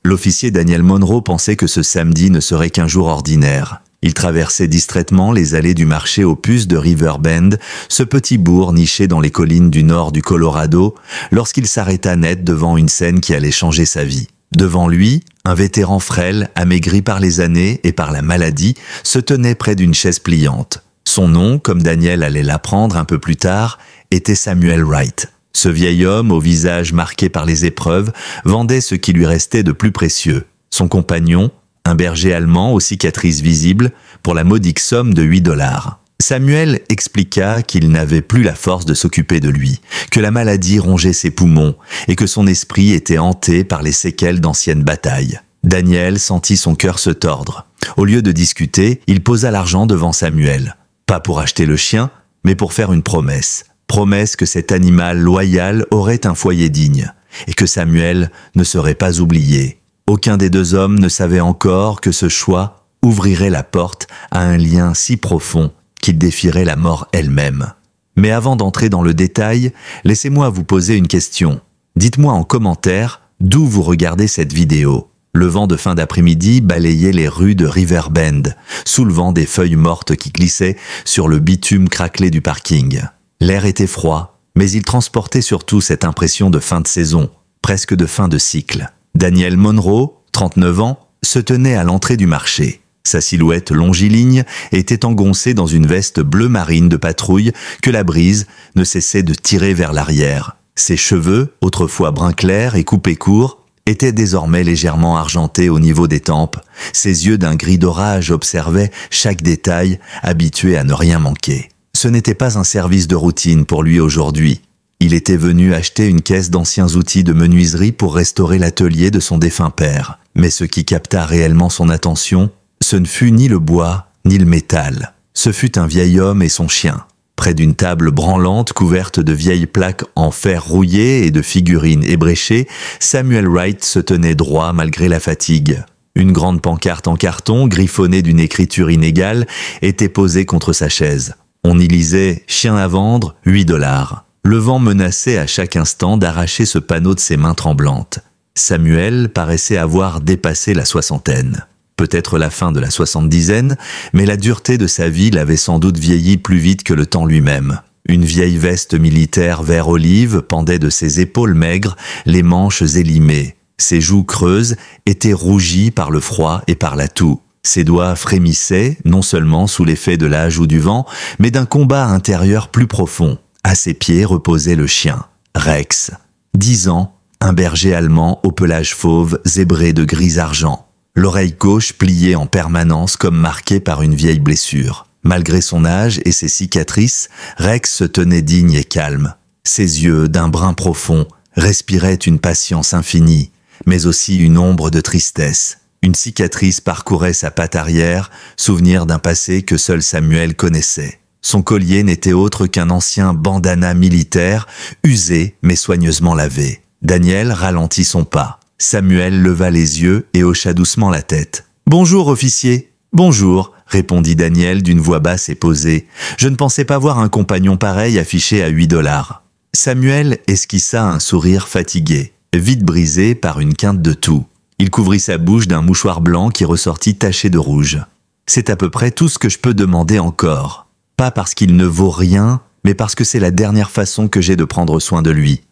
L'officier Daniel Monroe pensait que ce samedi ne serait qu'un jour ordinaire. Il traversait distraitement les allées du marché aux puces de Riverbend, ce petit bourg niché dans les collines du nord du Colorado, lorsqu'il s'arrêta net devant une scène qui allait changer sa vie. Devant lui, un vétéran frêle, amaigri par les années et par la maladie, se tenait près d'une chaise pliante. Son nom, comme Daniel allait l'apprendre un peu plus tard, était Samuel Wright. Ce vieil homme, au visage marqué par les épreuves, vendait ce qui lui restait de plus précieux. Son compagnon, un berger allemand aux cicatrices visibles, pour la modique somme de $8. Samuel expliqua qu'il n'avait plus la force de s'occuper de lui, que la maladie rongeait ses poumons et que son esprit était hanté par les séquelles d'anciennes batailles. Daniel sentit son cœur se tordre. Au lieu de discuter, il posa l'argent devant Samuel. Pas pour acheter le chien, mais pour faire une promesse. Promesse que cet animal loyal aurait un foyer digne et que Samuel ne serait pas oublié. Aucun des deux hommes ne savait encore que ce choix ouvrirait la porte à un lien si profond qu'il défierait la mort elle-même. Mais avant d'entrer dans le détail, laissez-moi vous poser une question. Dites-moi en commentaire d'où vous regardez cette vidéo. Le vent de fin d'après-midi balayait les rues de Riverbend, soulevant des feuilles mortes qui glissaient sur le bitume craquelé du parking. L'air était froid, mais il transportait surtout cette impression de fin de saison, presque de fin de cycle. Daniel Monroe, 39 ans, se tenait à l'entrée du marché. Sa silhouette longiligne était engoncée dans une veste bleu marine de patrouille que la brise ne cessait de tirer vers l'arrière. Ses cheveux, autrefois brun clair et coupés courts, étaient désormais légèrement argentés au niveau des tempes. Ses yeux d'un gris d'orage observaient chaque détail, habitué à ne rien manquer. Ce n'était pas un service de routine pour lui aujourd'hui. Il était venu acheter une caisse d'anciens outils de menuiserie pour restaurer l'atelier de son défunt père. Mais ce qui capta réellement son attention, ce ne fut ni le bois, ni le métal. Ce fut un vieil homme et son chien. Près d'une table branlante couverte de vieilles plaques en fer rouillé et de figurines ébréchées, Samuel Wright se tenait droit malgré la fatigue. Une grande pancarte en carton, griffonnée d'une écriture inégale, était posée contre sa chaise. On y lisait « Chien à vendre, $8 ». Le vent menaçait à chaque instant d'arracher ce panneau de ses mains tremblantes. Samuel paraissait avoir dépassé la soixantaine. Peut-être la fin de la soixante-dizaine, mais la dureté de sa vie l'avait sans doute vieilli plus vite que le temps lui-même. Une vieille veste militaire vert olive pendait de ses épaules maigres, les manches élimées. Ses joues creuses étaient rougies par le froid et par la toux. Ses doigts frémissaient, non seulement sous l'effet de l'âge ou du vent, mais d'un combat intérieur plus profond. À ses pieds reposait le chien, Rex. 10 ans, un berger allemand au pelage fauve zébré de gris-argent. L'oreille gauche pliée en permanence comme marquée par une vieille blessure. Malgré son âge et ses cicatrices, Rex se tenait digne et calme. Ses yeux, d'un brun profond, respiraient une patience infinie, mais aussi une ombre de tristesse. Une cicatrice parcourait sa patte arrière, souvenir d'un passé que seul Samuel connaissait. Son collier n'était autre qu'un ancien bandana militaire, usé mais soigneusement lavé. Daniel ralentit son pas. Samuel leva les yeux et hocha doucement la tête. « Bonjour, officier. »« Bonjour, » répondit Daniel d'une voix basse et posée. « Je ne pensais pas voir un compagnon pareil affiché à $8. » Samuel esquissa un sourire fatigué, vite brisé par une quinte de toux. Il couvrit sa bouche d'un mouchoir blanc qui ressortit taché de rouge. « C'est à peu près tout ce que je peux demander encore. Pas parce qu'il ne vaut rien, mais parce que c'est la dernière façon que j'ai de prendre soin de lui. »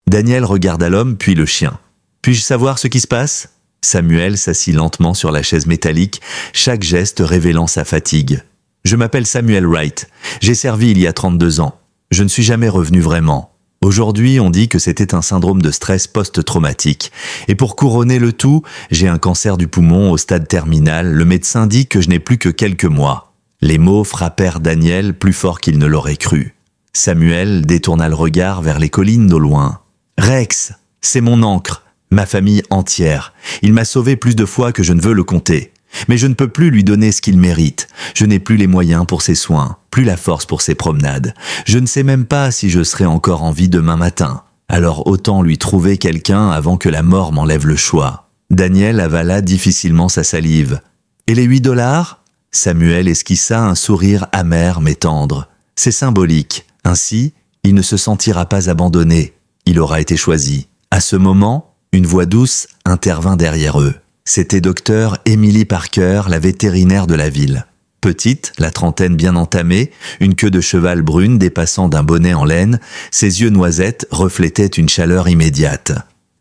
Daniel regarda l'homme puis le chien. « Puis-je savoir ce qui se passe ?» Samuel s'assit lentement sur la chaise métallique, chaque geste révélant sa fatigue. « Je m'appelle Samuel Wright. J'ai servi il y a 32 ans. Je ne suis jamais revenu vraiment. Aujourd'hui, on dit que c'était un syndrome de stress post-traumatique. Et pour couronner le tout, j'ai un cancer du poumon au stade terminal. Le médecin dit que je n'ai plus que quelques mois. » Les mots frappèrent Daniel plus fort qu'il ne l'aurait cru. Samuel détourna le regard vers les collines d'au loin. « Rex, c'est mon ancre, ma famille entière. Il m'a sauvé plus de fois que je ne veux le compter. Mais je ne peux plus lui donner ce qu'il mérite. Je n'ai plus les moyens pour ses soins, plus la force pour ses promenades. Je ne sais même pas si je serai encore en vie demain matin. Alors autant lui trouver quelqu'un avant que la mort m'enlève le choix. » Daniel avala difficilement sa salive. « Et les $8 ?» Samuel esquissa un sourire amer mais tendre. « C'est symbolique. Ainsi, il ne se sentira pas abandonné. Il aura été choisi. » À ce moment, Une voix douce intervint derrière eux. C'était docteur Emily Parker, la vétérinaire de la ville. Petite, la trentaine bien entamée, une queue de cheval brune dépassant d'un bonnet en laine, ses yeux noisettes reflétaient une chaleur immédiate.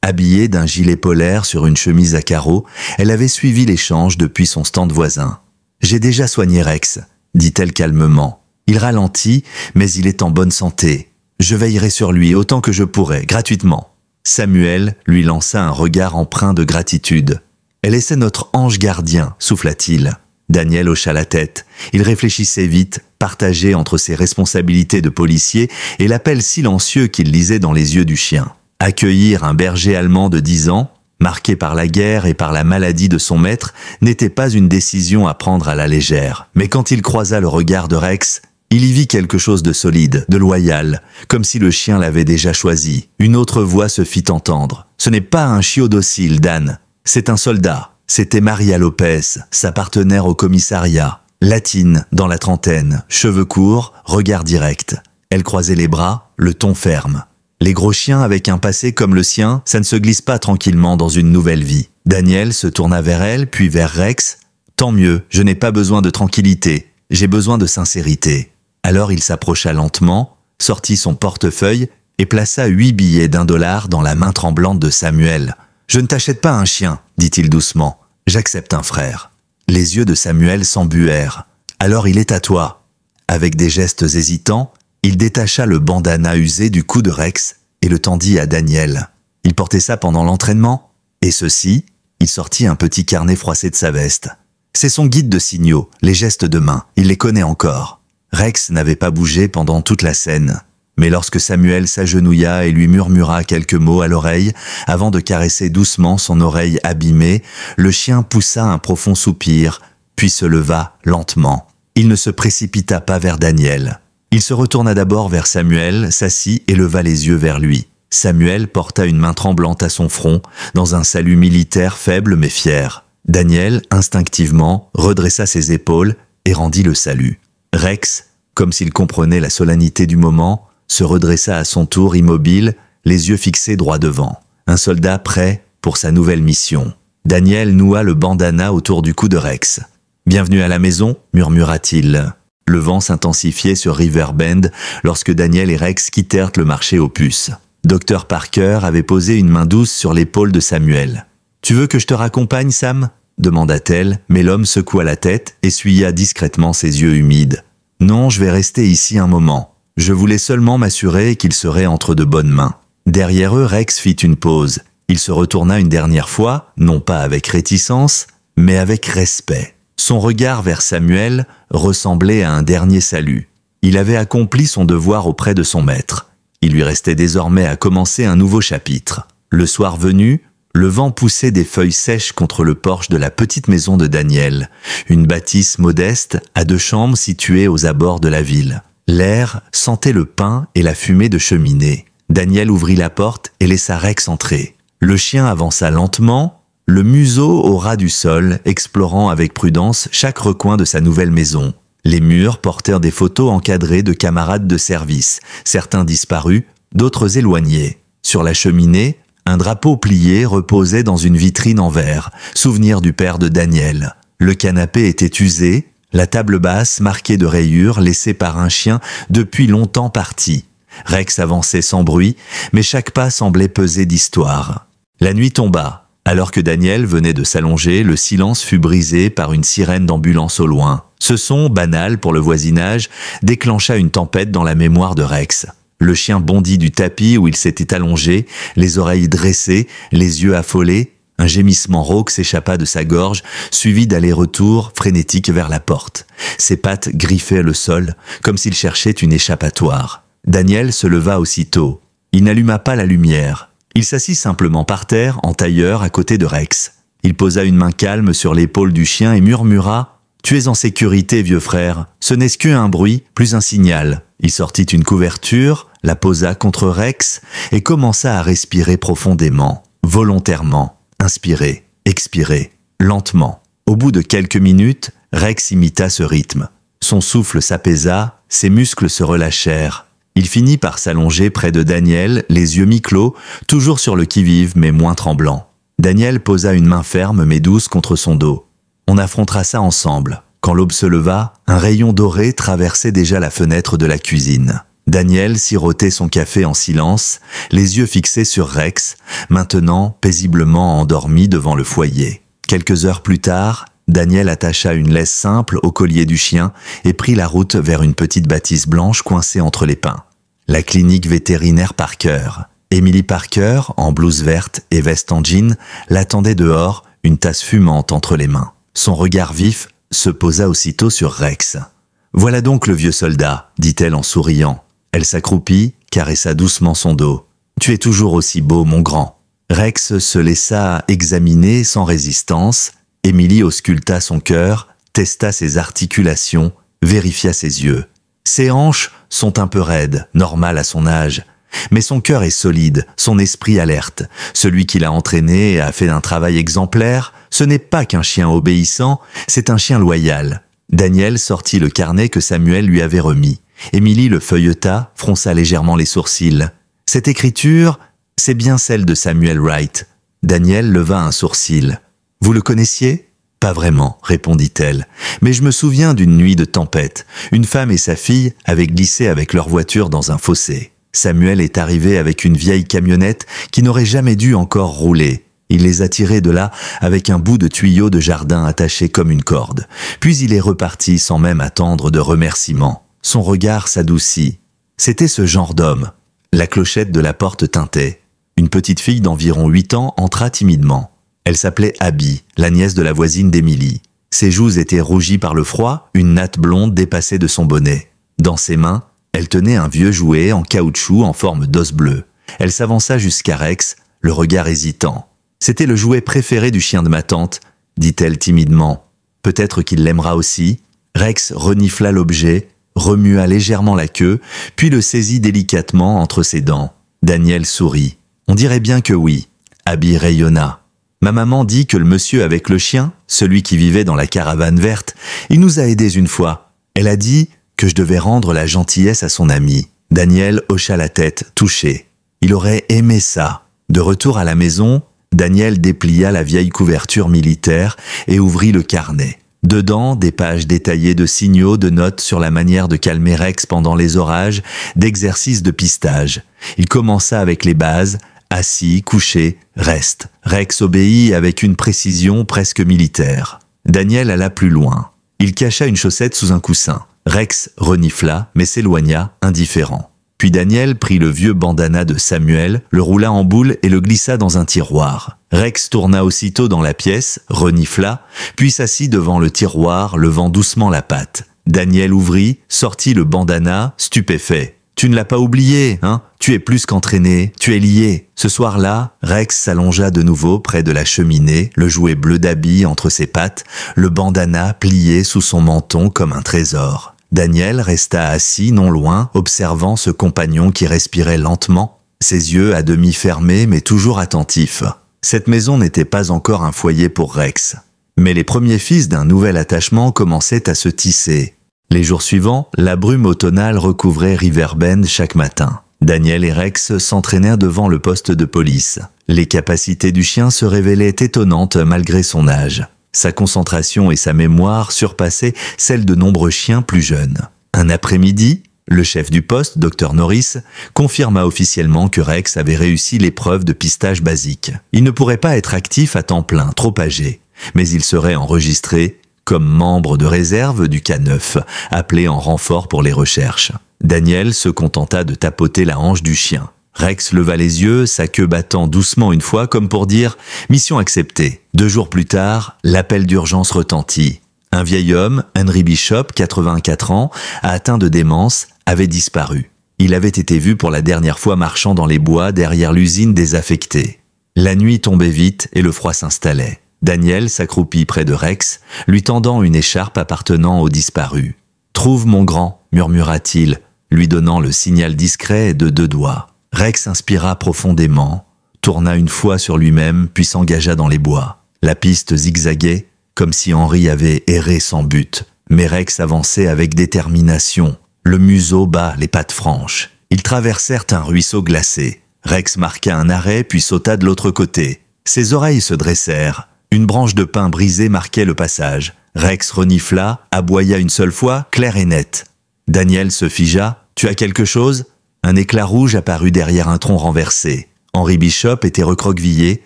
Habillée d'un gilet polaire sur une chemise à carreaux, elle avait suivi l'échange depuis son stand voisin. « J'ai déjà soigné Rex », dit-elle calmement. « Il ralentit, mais il est en bonne santé. Je veillerai sur lui autant que je pourrai, gratuitement. » Samuel lui lança un regard empreint de gratitude. « Elle essaie notre ange gardien », souffla-t-il. Daniel hocha la tête. Il réfléchissait vite, partagé entre ses responsabilités de policier et l'appel silencieux qu'il lisait dans les yeux du chien. Accueillir un berger allemand de 10 ans, marqué par la guerre et par la maladie de son maître, n'était pas une décision à prendre à la légère. Mais quand il croisa le regard de Rex, il y vit quelque chose de solide, de loyal, comme si le chien l'avait déjà choisi. Une autre voix se fit entendre. « Ce n'est pas un chiot docile, Dan. C'est un soldat. » C'était Maria Lopez, sa partenaire au commissariat. Latine, dans la trentaine, cheveux courts, regard direct. Elle croisait les bras, le ton ferme. Les gros chiens avec un passé comme le sien, ça ne se glisse pas tranquillement dans une nouvelle vie. Daniel se tourna vers elle, puis vers Rex. « Tant mieux, je n'ai pas besoin de tranquillité, j'ai besoin de sincérité. » Alors il s'approcha lentement, sortit son portefeuille et plaça 8 billets d'$1 dans la main tremblante de Samuel. « Je ne t'achète pas un chien, dit-il doucement. J'accepte un frère. » Les yeux de Samuel s'embuèrent. « Alors il est à toi. » Avec des gestes hésitants, il détacha le bandana usé du cou de Rex et le tendit à Daniel. Il portait ça pendant l'entraînement. Et ceci, il sortit un petit carnet froissé de sa veste. C'est son guide de signaux, les gestes de main, il les connaît encore. Rex n'avait pas bougé pendant toute la scène. Mais lorsque Samuel s'agenouilla et lui murmura quelques mots à l'oreille, avant de caresser doucement son oreille abîmée, le chien poussa un profond soupir, puis se leva lentement. Il ne se précipita pas vers Daniel. Il se retourna d'abord vers Samuel, s'assit et leva les yeux vers lui. Samuel porta une main tremblante à son front, dans un salut militaire faible mais fier. Daniel, instinctivement, redressa ses épaules et rendit le salut. Rex, comme s'il comprenait la solennité du moment, se redressa à son tour immobile, les yeux fixés droit devant. Un soldat prêt pour sa nouvelle mission. Daniel noua le bandana autour du cou de Rex. « Bienvenue à la maison » murmura-t-il. Le vent s'intensifiait sur River Bend lorsque Daniel et Rex quittèrent le marché aux puces. Dr Parker avait posé une main douce sur l'épaule de Samuel. « Tu veux que je te raccompagne, Sam » demanda-t-elle, mais l'homme secoua la tête, essuya discrètement ses yeux humides. « Non, je vais rester ici un moment. Je voulais seulement m'assurer qu'il serait entre de bonnes mains. » Derrière eux, Rex fit une pause. Il se retourna une dernière fois, non pas avec réticence, mais avec respect. Son regard vers Samuel ressemblait à un dernier salut. Il avait accompli son devoir auprès de son maître. Il lui restait désormais à commencer un nouveau chapitre. Le soir venu, le vent poussait des feuilles sèches contre le porche de la petite maison de Daniel, une bâtisse modeste à 2 chambres située aux abords de la ville. L'air sentait le pain et la fumée de cheminée. Daniel ouvrit la porte et laissa Rex entrer. Le chien avança lentement, le museau au ras du sol, explorant avec prudence chaque recoin de sa nouvelle maison. Les murs portèrent des photos encadrées de camarades de service, certains disparus, d'autres éloignés. Sur la cheminée, un drapeau plié reposait dans une vitrine en verre, souvenir du père de Daniel. Le canapé était usé, la table basse marquée de rayures laissées par un chien depuis longtemps parti. Rex avançait sans bruit, mais chaque pas semblait peser d'histoire. La nuit tomba. Alors que Daniel venait de s'allonger, le silence fut brisé par une sirène d'ambulance au loin. Ce son, banal pour le voisinage, déclencha une tempête dans la mémoire de Rex. Le chien bondit du tapis où il s'était allongé, les oreilles dressées, les yeux affolés. Un gémissement rauque s'échappa de sa gorge, suivi d'allers-retours frénétiques vers la porte. Ses pattes griffaient le sol, comme s'il cherchait une échappatoire. Daniel se leva aussitôt. Il n'alluma pas la lumière. Il s'assit simplement par terre, en tailleur, à côté de Rex. Il posa une main calme sur l'épaule du chien et murmura « Tu es en sécurité, vieux frère. Ce n'est qu'un bruit, plus un signal. » Il sortit une couverture, la posa contre Rex et commença à respirer profondément, volontairement. Inspirer, expirer, lentement. Au bout de quelques minutes, Rex imita ce rythme. Son souffle s'apaisa, ses muscles se relâchèrent. Il finit par s'allonger près de Daniel, les yeux mi-clos, toujours sur le qui-vive mais moins tremblant. Daniel posa une main ferme mais douce contre son dos. On affrontera ça ensemble. Quand l'aube se leva, un rayon doré traversait déjà la fenêtre de la cuisine. Daniel sirotait son café en silence, les yeux fixés sur Rex, maintenant paisiblement endormi devant le foyer. Quelques heures plus tard, Daniel attacha une laisse simple au collier du chien et prit la route vers une petite bâtisse blanche coincée entre les pins. La clinique vétérinaire Parker. Emily Parker, en blouse verte et veste en jean, l'attendait dehors, une tasse fumante entre les mains. Son regard vif se posa aussitôt sur Rex. « Voilà donc le vieux soldat, dit-elle en souriant. Elle s'accroupit, caressa doucement son dos. « Tu es toujours aussi beau, mon grand. » Rex se laissa examiner sans résistance. Emily ausculta son cœur, testa ses articulations, vérifia ses yeux. Ses hanches sont un peu raides, normal à son âge. Mais son cœur est solide, son esprit alerte. Celui qui l'a entraîné et a fait un travail exemplaire, ce n'est pas qu'un chien obéissant, c'est un chien loyal. Daniel sortit le carnet que Samuel lui avait remis. Emily le feuilleta, fronça légèrement les sourcils. Cette écriture, c'est bien celle de Samuel Wright. Daniel leva un sourcil. « Vous le connaissiez ?»« Pas vraiment, répondit-elle. Mais je me souviens d'une nuit de tempête. Une femme et sa fille avaient glissé avec leur voiture dans un fossé. Samuel est arrivé avec une vieille camionnette qui n'aurait jamais dû encore rouler. Il les a tirés de là avec un bout de tuyau de jardin attaché comme une corde. Puis il est reparti sans même attendre de remerciements. Son regard s'adoucit. C'était ce genre d'homme. La clochette de la porte tintait. Une petite fille d'environ 8 ans entra timidement. Elle s'appelait Abby, la nièce de la voisine d'Emily. Ses joues étaient rougies par le froid, une natte blonde dépassait de son bonnet. Dans ses mains, elle tenait un vieux jouet en caoutchouc en forme d'os bleu. Elle s'avança jusqu'à Rex, le regard hésitant. « C'était le jouet préféré du chien de ma tante », dit-elle timidement. « Peut-être qu'il l'aimera aussi ?» Rex renifla l'objet, remua légèrement la queue, puis le saisit délicatement entre ses dents. Daniel sourit. « On dirait bien que oui. » Abby rayonna. « Ma maman dit que le monsieur avec le chien, celui qui vivait dans la caravane verte, il nous a aidés une fois. Elle a dit que je devais rendre la gentillesse à son ami. » Daniel hocha la tête, touché. Il aurait aimé ça. De retour à la maison, Daniel déplia la vieille couverture militaire et ouvrit le carnet. Dedans, des pages détaillées de signaux, de notes sur la manière de calmer Rex pendant les orages, d'exercices de pistage. Il commença avec les bases, assis, couché, reste. Rex obéit avec une précision presque militaire. Daniel alla plus loin. Il cacha une chaussette sous un coussin. Rex renifla, mais s'éloigna, indifférent. Puis Daniel prit le vieux bandana de Samuel, le roula en boule et le glissa dans un tiroir. Rex tourna aussitôt dans la pièce, renifla, puis s'assit devant le tiroir, levant doucement la patte. Daniel ouvrit, sortit le bandana, stupéfait. « Tu ne l'as pas oublié, hein? Tu es plus qu'entraîné, tu es lié. » Ce soir-là, Rex s'allongea de nouveau près de la cheminée, le jouet bleu d'Abby entre ses pattes, le bandana plié sous son menton comme un trésor. Daniel resta assis non loin, observant ce compagnon qui respirait lentement, ses yeux à demi fermés mais toujours attentifs. Cette maison n'était pas encore un foyer pour Rex. Mais les premiers fils d'un nouvel attachement commençaient à se tisser. Les jours suivants, la brume automnale recouvrait Riverbend chaque matin. Daniel et Rex s'entraînèrent devant le poste de police. Les capacités du chien se révélaient étonnantes malgré son âge. Sa concentration et sa mémoire surpassaient celles de nombreux chiens plus jeunes. Un après-midi, le chef du poste, Dr Norris, confirma officiellement que Rex avait réussi l'épreuve de pistage basique. Il ne pourrait pas être actif à temps plein, trop âgé, mais il serait enregistré comme membre de réserve du K9, appelé en renfort pour les recherches. Daniel se contenta de tapoter la hanche du chien. Rex leva les yeux, sa queue battant doucement une fois comme pour dire « Mission acceptée ». 2 jours plus tard, l'appel d'urgence retentit. Un vieil homme, Henry Bishop, 84 ans, atteint de démence, avait disparu. Il avait été vu pour la dernière fois marchant dans les bois derrière l'usine désaffectée. La nuit tombait vite et le froid s'installait. Daniel s'accroupit près de Rex, lui tendant une écharpe appartenant au disparu. « Trouve mon grand », murmura-t-il, lui donnant le signal discret de 2 doigts. Rex inspira profondément, tourna une fois sur lui-même, puis s'engagea dans les bois. La piste zigzaguait, comme si Henry avait erré sans but. Mais Rex avançait avec détermination, le museau bas, les pattes franches. Ils traversèrent un ruisseau glacé. Rex marqua un arrêt puis sauta de l'autre côté. Ses oreilles se dressèrent. Une branche de pin brisée marquait le passage. Rex renifla, aboya une seule fois, clair et net. Daniel se figea. « Tu as quelque chose ?» Un éclat rouge apparut derrière un tronc renversé. Henry Bishop était recroquevillé,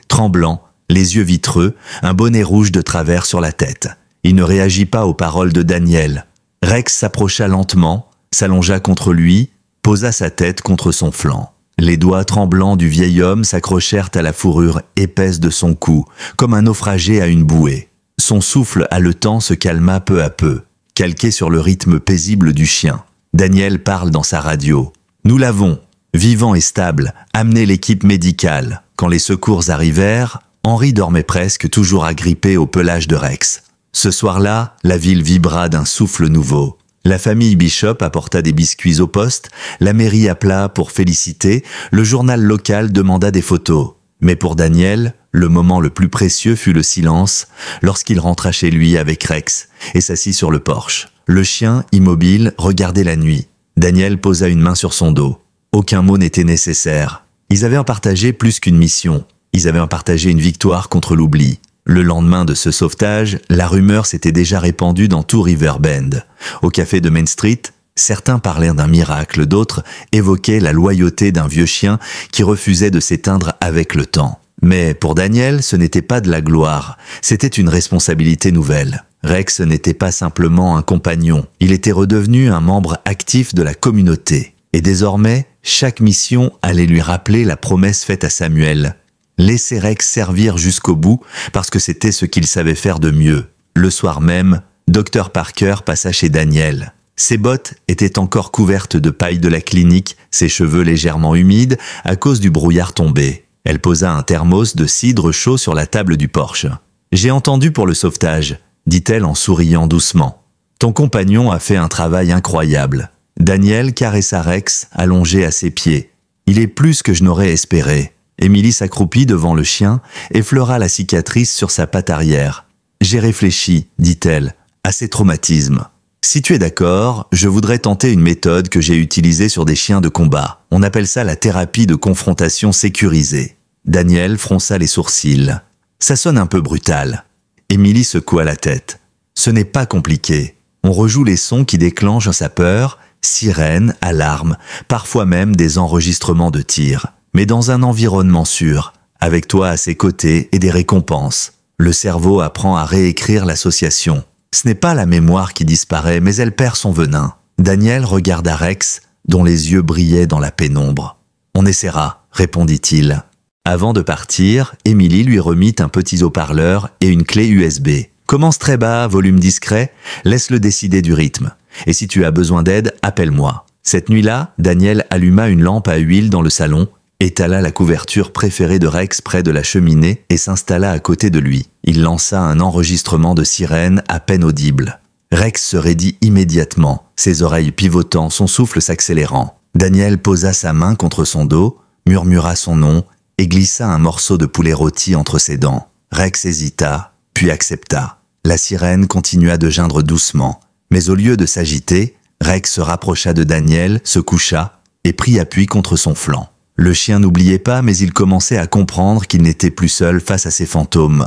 tremblant, les yeux vitreux, un bonnet rouge de travers sur la tête. Il ne réagit pas aux paroles de Daniel. Rex s'approcha lentement, s'allongea contre lui, posa sa tête contre son flanc. Les doigts tremblants du vieil homme s'accrochèrent à la fourrure épaisse de son cou, comme un naufragé à une bouée. Son souffle haletant se calma peu à peu, calqué sur le rythme paisible du chien. Daniel parle dans sa radio. « Nous l'avons, vivant et stable, amené l'équipe médicale. Quand les secours arrivèrent, Henry dormait presque toujours agrippé au pelage de Rex. Ce soir-là, la ville vibra d'un souffle nouveau. La famille Bishop apporta des biscuits au poste, la mairie appela pour féliciter, le journal local demanda des photos. Mais pour Daniel, le moment le plus précieux fut le silence lorsqu'il rentra chez lui avec Rex et s'assit sur le porche. Le chien, immobile, regardait la nuit. Daniel posa une main sur son dos. Aucun mot n'était nécessaire. Ils avaient en partagé plus qu'une mission. Ils avaient en partagé une victoire contre l'oubli. Le lendemain de ce sauvetage, la rumeur s'était déjà répandue dans tout Riverbend. Au café de Main Street, certains parlèrent d'un miracle, d'autres évoquaient la loyauté d'un vieux chien qui refusait de s'éteindre avec le temps. Mais pour Daniel, ce n'était pas de la gloire, c'était une responsabilité nouvelle. Rex n'était pas simplement un compagnon, il était redevenu un membre actif de la communauté. Et désormais, chaque mission allait lui rappeler la promesse faite à Samuel. Laisser Rex servir jusqu'au bout parce que c'était ce qu'il savait faire de mieux. Le soir même, Dr Parker passa chez Daniel. Ses bottes étaient encore couvertes de paille de la clinique, ses cheveux légèrement humides à cause du brouillard tombé. Elle posa un thermos de cidre chaud sur la table du porche. « J'ai entendu pour le sauvetage », dit-elle en souriant doucement. « Ton compagnon a fait un travail incroyable. » Daniel caressa Rex, allongé à ses pieds. « Il est plus que je n'aurais espéré. » Émilie s'accroupit devant le chien, effleura la cicatrice sur sa patte arrière. « J'ai réfléchi, dit-elle, à ces traumatismes. Si tu es d'accord, je voudrais tenter une méthode que j'ai utilisée sur des chiens de combat. On appelle ça la thérapie de confrontation sécurisée. » Daniel fronça les sourcils. « Ça sonne un peu brutal. » Émilie secoua la tête. « Ce n'est pas compliqué. On rejoue les sons qui déclenchent sa peur, sirènes, alarmes, parfois même des enregistrements de tirs. Mais dans un environnement sûr, avec toi à ses côtés et des récompenses. Le cerveau apprend à réécrire l'association. Ce n'est pas la mémoire qui disparaît, mais elle perd son venin. » Daniel regarda Rex, dont les yeux brillaient dans la pénombre. « On essaiera, » répondit-il. Avant de partir, Émilie lui remit un petit haut-parleur et une clé USB. « Commence très bas, volume discret, laisse-le décider du rythme. Et si tu as besoin d'aide, appelle-moi. » Cette nuit-là, Daniel alluma une lampe à huile dans le salon, étala la couverture préférée de Rex près de la cheminée et s'installa à côté de lui. Il lança un enregistrement de sirène à peine audible. Rex se raidit immédiatement, ses oreilles pivotant, son souffle s'accélérant. Daniel posa sa main contre son dos, murmura son nom et glissa un morceau de poulet rôti entre ses dents. Rex hésita, puis accepta. La sirène continua de geindre doucement, mais au lieu de s'agiter, Rex se rapprocha de Daniel, se coucha et prit appui contre son flanc. Le chien n'oubliait pas, mais il commençait à comprendre qu'il n'était plus seul face à ses fantômes.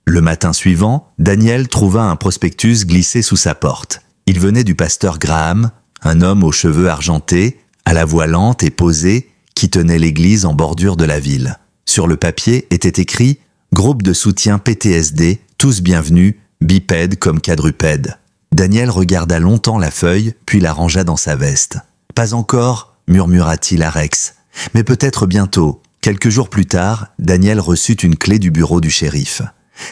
Le matin suivant, Daniel trouva un prospectus glissé sous sa porte. Il venait du pasteur Graham, un homme aux cheveux argentés, à la voix lente et posée, qui tenait l'église en bordure de la ville. Sur le papier était écrit « Groupe de soutien PTSD, tous bienvenus, bipèdes comme quadrupèdes ». Daniel regarda longtemps la feuille, puis la rangea dans sa veste. « Pas encore » murmura-t-il à Rex. « Mais peut-être bientôt. » Quelques jours plus tard, Daniel reçut une clé du bureau du shérif.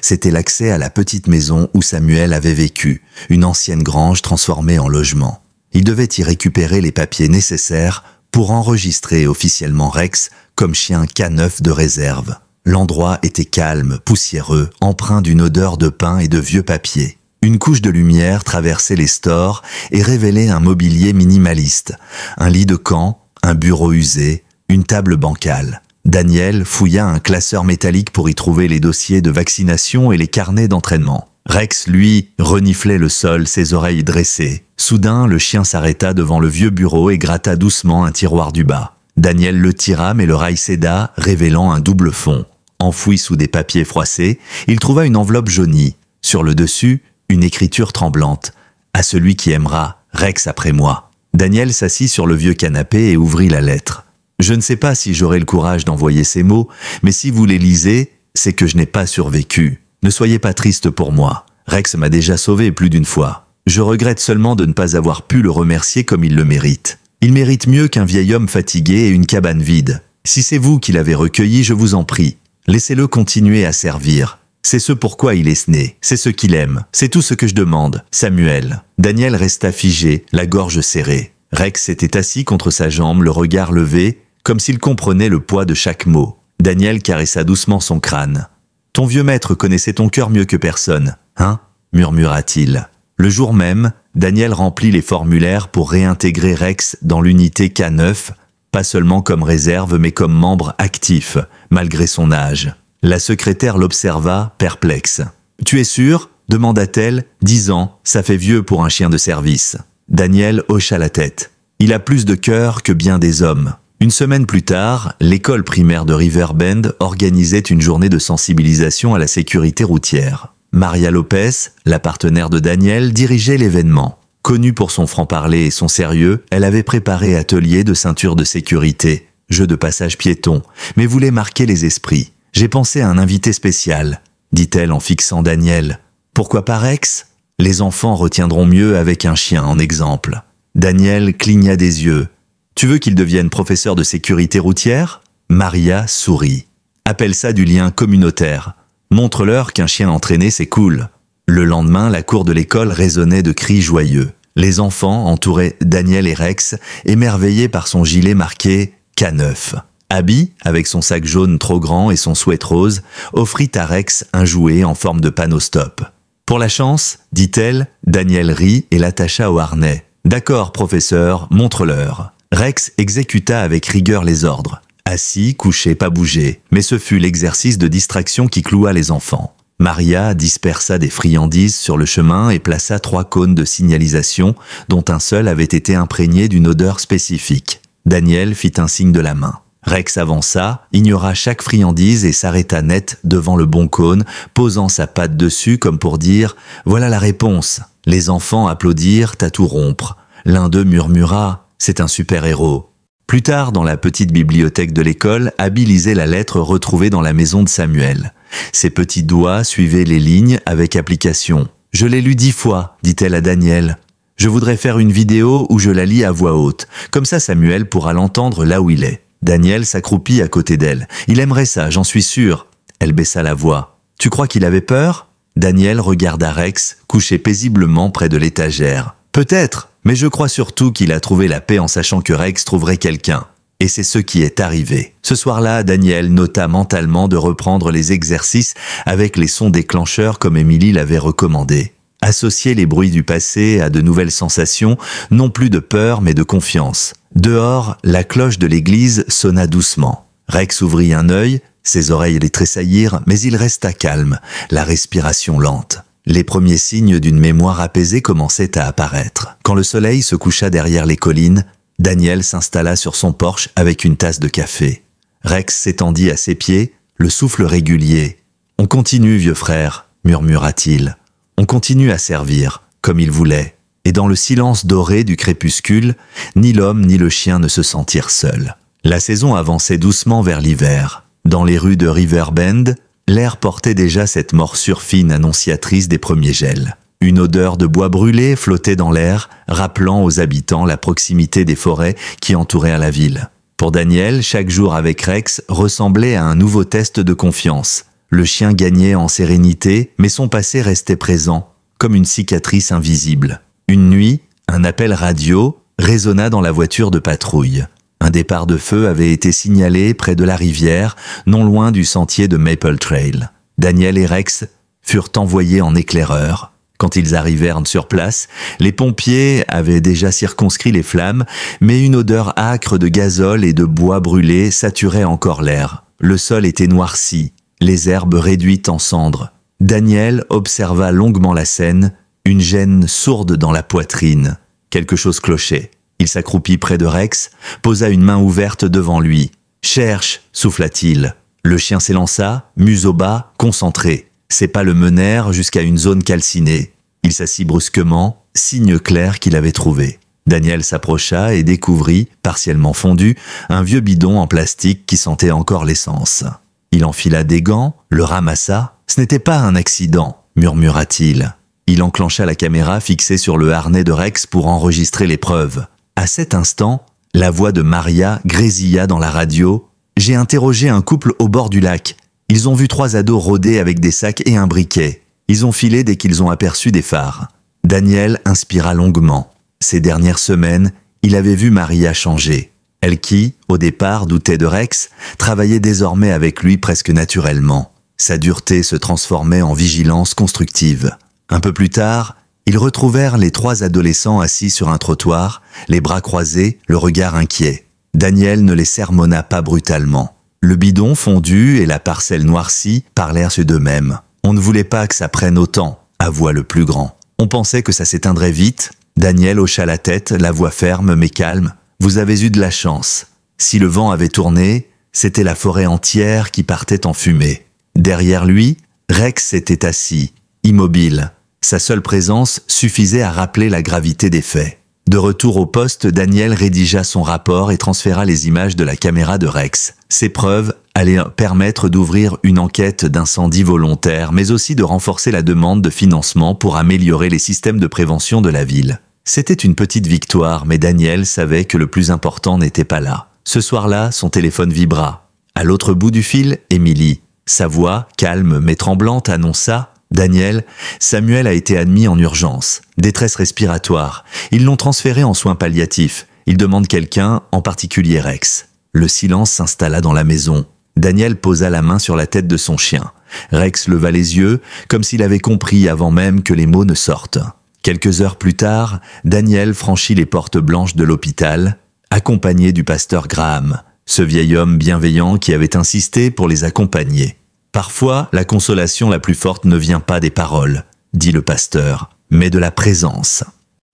C'était l'accès à la petite maison où Samuel avait vécu, une ancienne grange transformée en logement. Il devait y récupérer les papiers nécessaires pour enregistrer officiellement Rex comme chien K9 de réserve. L'endroit était calme, poussiéreux, empreint d'une odeur de pain et de vieux papier. Une couche de lumière traversait les stores et révélait un mobilier minimaliste, un lit de camp, un bureau usé, une table bancale. Daniel fouilla un classeur métallique pour y trouver les dossiers de vaccination et les carnets d'entraînement. Rex, lui, reniflait le sol, ses oreilles dressées. Soudain, le chien s'arrêta devant le vieux bureau et gratta doucement un tiroir du bas. Daniel le tira, mais le rail céda, révélant un double fond. Enfoui sous des papiers froissés, il trouva une enveloppe jaunie. Sur le dessus, une écriture tremblante. « À celui qui aimera, Rex après moi ». Daniel s'assit sur le vieux canapé et ouvrit la lettre. « Je ne sais pas si j'aurai le courage d'envoyer ces mots, mais si vous les lisez, c'est que je n'ai pas survécu. Ne soyez pas triste pour moi. Rex m'a déjà sauvé plus d'une fois. Je regrette seulement de ne pas avoir pu le remercier comme il le mérite. Il mérite mieux qu'un vieil homme fatigué et une cabane vide. Si c'est vous qui l'avez recueilli, je vous en prie. Laissez-le continuer à servir. C'est ce pourquoi il est né, c'est ce qu'il aime, c'est tout ce que je demande. Samuel. » Daniel resta figé, la gorge serrée. Rex s'était assis contre sa jambe, le regard levé, comme s'il comprenait le poids de chaque mot. Daniel caressa doucement son crâne. « Ton vieux maître connaissait ton cœur mieux que personne, hein ?» murmura-t-il. Le jour même, Daniel remplit les formulaires pour réintégrer Rex dans l'unité K9, pas seulement comme réserve mais comme membre actif, malgré son âge. La secrétaire l'observa, perplexe. « Tu es sûr ?» demanda-t-elle. « 10 ans, ça fait vieux pour un chien de service. » Daniel hocha la tête. « Il a plus de cœur que bien des hommes. » Une semaine plus tard, l'école primaire de Riverbend organisait une journée de sensibilisation à la sécurité routière. Maria Lopez, la partenaire de Daniel, dirigeait l'événement. Connue pour son franc-parler et son sérieux, elle avait préparé atelier de ceinture de sécurité, jeu de passage piéton, mais voulait marquer les esprits. « J'ai pensé à un invité spécial, » dit-elle en fixant Daniel. « Pourquoi pas Rex ? Les enfants retiendront mieux avec un chien en exemple. » Daniel cligna des yeux. « Tu veux qu'il devienne professeur de sécurité routière ?» Maria sourit. « Appelle ça du lien communautaire. Montre-leur qu'un chien entraîné c'est cool. » Le lendemain, la cour de l'école résonnait de cris joyeux. Les enfants entouraient Daniel et Rex, émerveillés par son gilet marqué K9. Abby, avec son sac jaune trop grand et son sweat rose, offrit à Rex un jouet en forme de panneau stop. « Pour la chance, dit-elle, Daniel rit et l'attacha au harnais. « D'accord, professeur, montre-leur. » Rex exécuta avec rigueur les ordres. Assis, couché, pas bougé. Mais ce fut l'exercice de distraction qui cloua les enfants. Maria dispersa des friandises sur le chemin et plaça 3 cônes de signalisation, dont un seul avait été imprégné d'une odeur spécifique. Daniel fit un signe de la main. Rex avança, ignora chaque friandise et s'arrêta net devant le bon cône, posant sa patte dessus comme pour dire « Voilà la réponse ». Les enfants applaudirent à tout rompre. L'un d'eux murmura « C'est un super-héros ». Plus tard, dans la petite bibliothèque de l'école, Abby lisait la lettre retrouvée dans la maison de Samuel. Ses petits doigts suivaient les lignes avec application. « Je l'ai lu 10 fois », dit-elle à Daniel. « Je voudrais faire une vidéo où je la lis à voix haute. Comme ça, Samuel pourra l'entendre là où il est. » Daniel s'accroupit à côté d'elle. « Il aimerait ça, j'en suis sûre. » Elle baissa la voix. « Tu crois qu'il avait peur ?» Daniel regarda Rex, couché paisiblement près de l'étagère. « Peut-être, mais je crois surtout qu'il a trouvé la paix en sachant que Rex trouverait quelqu'un. » Et c'est ce qui est arrivé. Ce soir-là, Daniel nota mentalement de reprendre les exercices avec les sons déclencheurs comme Émilie l'avait recommandé. Associer les bruits du passé à de nouvelles sensations, non plus de peur mais de confiance. Dehors, la cloche de l'église sonna doucement. Rex ouvrit un œil, ses oreilles les tressaillirent, mais il resta calme, la respiration lente. Les premiers signes d'une mémoire apaisée commençaient à apparaître. Quand le soleil se coucha derrière les collines, Daniel s'installa sur son porche avec une tasse de café. Rex s'étendit à ses pieds, le souffle régulier. « On continue, vieux frère », murmura-t-il. « On continue à servir, comme il voulait. » Et dans le silence doré du crépuscule, ni l'homme ni le chien ne se sentirent seuls. La saison avançait doucement vers l'hiver. Dans les rues de Riverbend, l'air portait déjà cette morsure fine annonciatrice des premiers gels. Une odeur de bois brûlé flottait dans l'air, rappelant aux habitants la proximité des forêts qui entouraient la ville. Pour Daniel, chaque jour avec Rex ressemblait à un nouveau test de confiance. Le chien gagnait en sérénité, mais son passé restait présent, comme une cicatrice invisible. Une nuit, un appel radio résonna dans la voiture de patrouille. Un départ de feu avait été signalé près de la rivière, non loin du sentier de Maple Trail. Daniel et Rex furent envoyés en éclaireur. Quand ils arrivèrent sur place, les pompiers avaient déjà circonscrit les flammes, mais une odeur âcre de gazole et de bois brûlé saturait encore l'air. Le sol était noirci, les herbes réduites en cendres. Daniel observa longuement la scène, une gêne sourde dans la poitrine. Quelque chose clochait. Il s'accroupit près de Rex, posa une main ouverte devant lui. « Cherche !» souffla-t-il. Le chien s'élança, museau bas, concentré. Ses pas le menèrent jusqu'à une zone calcinée. Il s'assit brusquement, signe clair qu'il avait trouvé. Daniel s'approcha et découvrit, partiellement fondu, un vieux bidon en plastique qui sentait encore l'essence. Il enfila des gants, le ramassa. « Ce n'était pas un accident », murmura-t-il. Il enclencha la caméra fixée sur le harnais de Rex pour enregistrer les preuves. À cet instant, la voix de Maria grésilla dans la radio. « J'ai interrogé un couple au bord du lac. Ils ont vu 3 ados rôder avec des sacs et un briquet. Ils ont filé dès qu'ils ont aperçu des phares. » Daniel inspira longuement. Ces dernières semaines, il avait vu Maria changer. Elle qui, au départ, doutait de Rex, travaillait désormais avec lui presque naturellement. Sa dureté se transformait en vigilance constructive. Un peu plus tard, ils retrouvèrent les 3 adolescents assis sur un trottoir, les bras croisés, le regard inquiet. Daniel ne les sermonna pas brutalement. Le bidon fondu et la parcelle noircie parlèrent d'eux-mêmes. On ne voulait pas que ça prenne autant, avoua le plus grand. On pensait que ça s'éteindrait vite. Daniel hocha la tête, la voix ferme mais calme. Vous avez eu de la chance. Si le vent avait tourné, c'était la forêt entière qui partait en fumée. Derrière lui, Rex était assis, immobile. Sa seule présence suffisait à rappeler la gravité des faits. De retour au poste, Daniel rédigea son rapport et transféra les images de la caméra de Rex. Ces preuves allaient permettre d'ouvrir une enquête d'incendie volontaire, mais aussi de renforcer la demande de financement pour améliorer les systèmes de prévention de la ville. C'était une petite victoire, mais Daniel savait que le plus important n'était pas là. Ce soir-là, son téléphone vibra. À l'autre bout du fil, Émilie. Sa voix, calme mais tremblante, annonça « Daniel, Samuel a été admis en urgence. Détresse respiratoire. Ils l'ont transféré en soins palliatifs. Il demande quelqu'un, en particulier Rex. » Le silence s'installa dans la maison. Daniel posa la main sur la tête de son chien. Rex leva les yeux, comme s'il avait compris avant même que les mots ne sortent. Quelques heures plus tard, Daniel franchit les portes blanches de l'hôpital, accompagné du pasteur Graham, ce vieil homme bienveillant qui avait insisté pour les accompagner. Parfois, la consolation la plus forte ne vient pas des paroles, dit le pasteur, mais de la présence.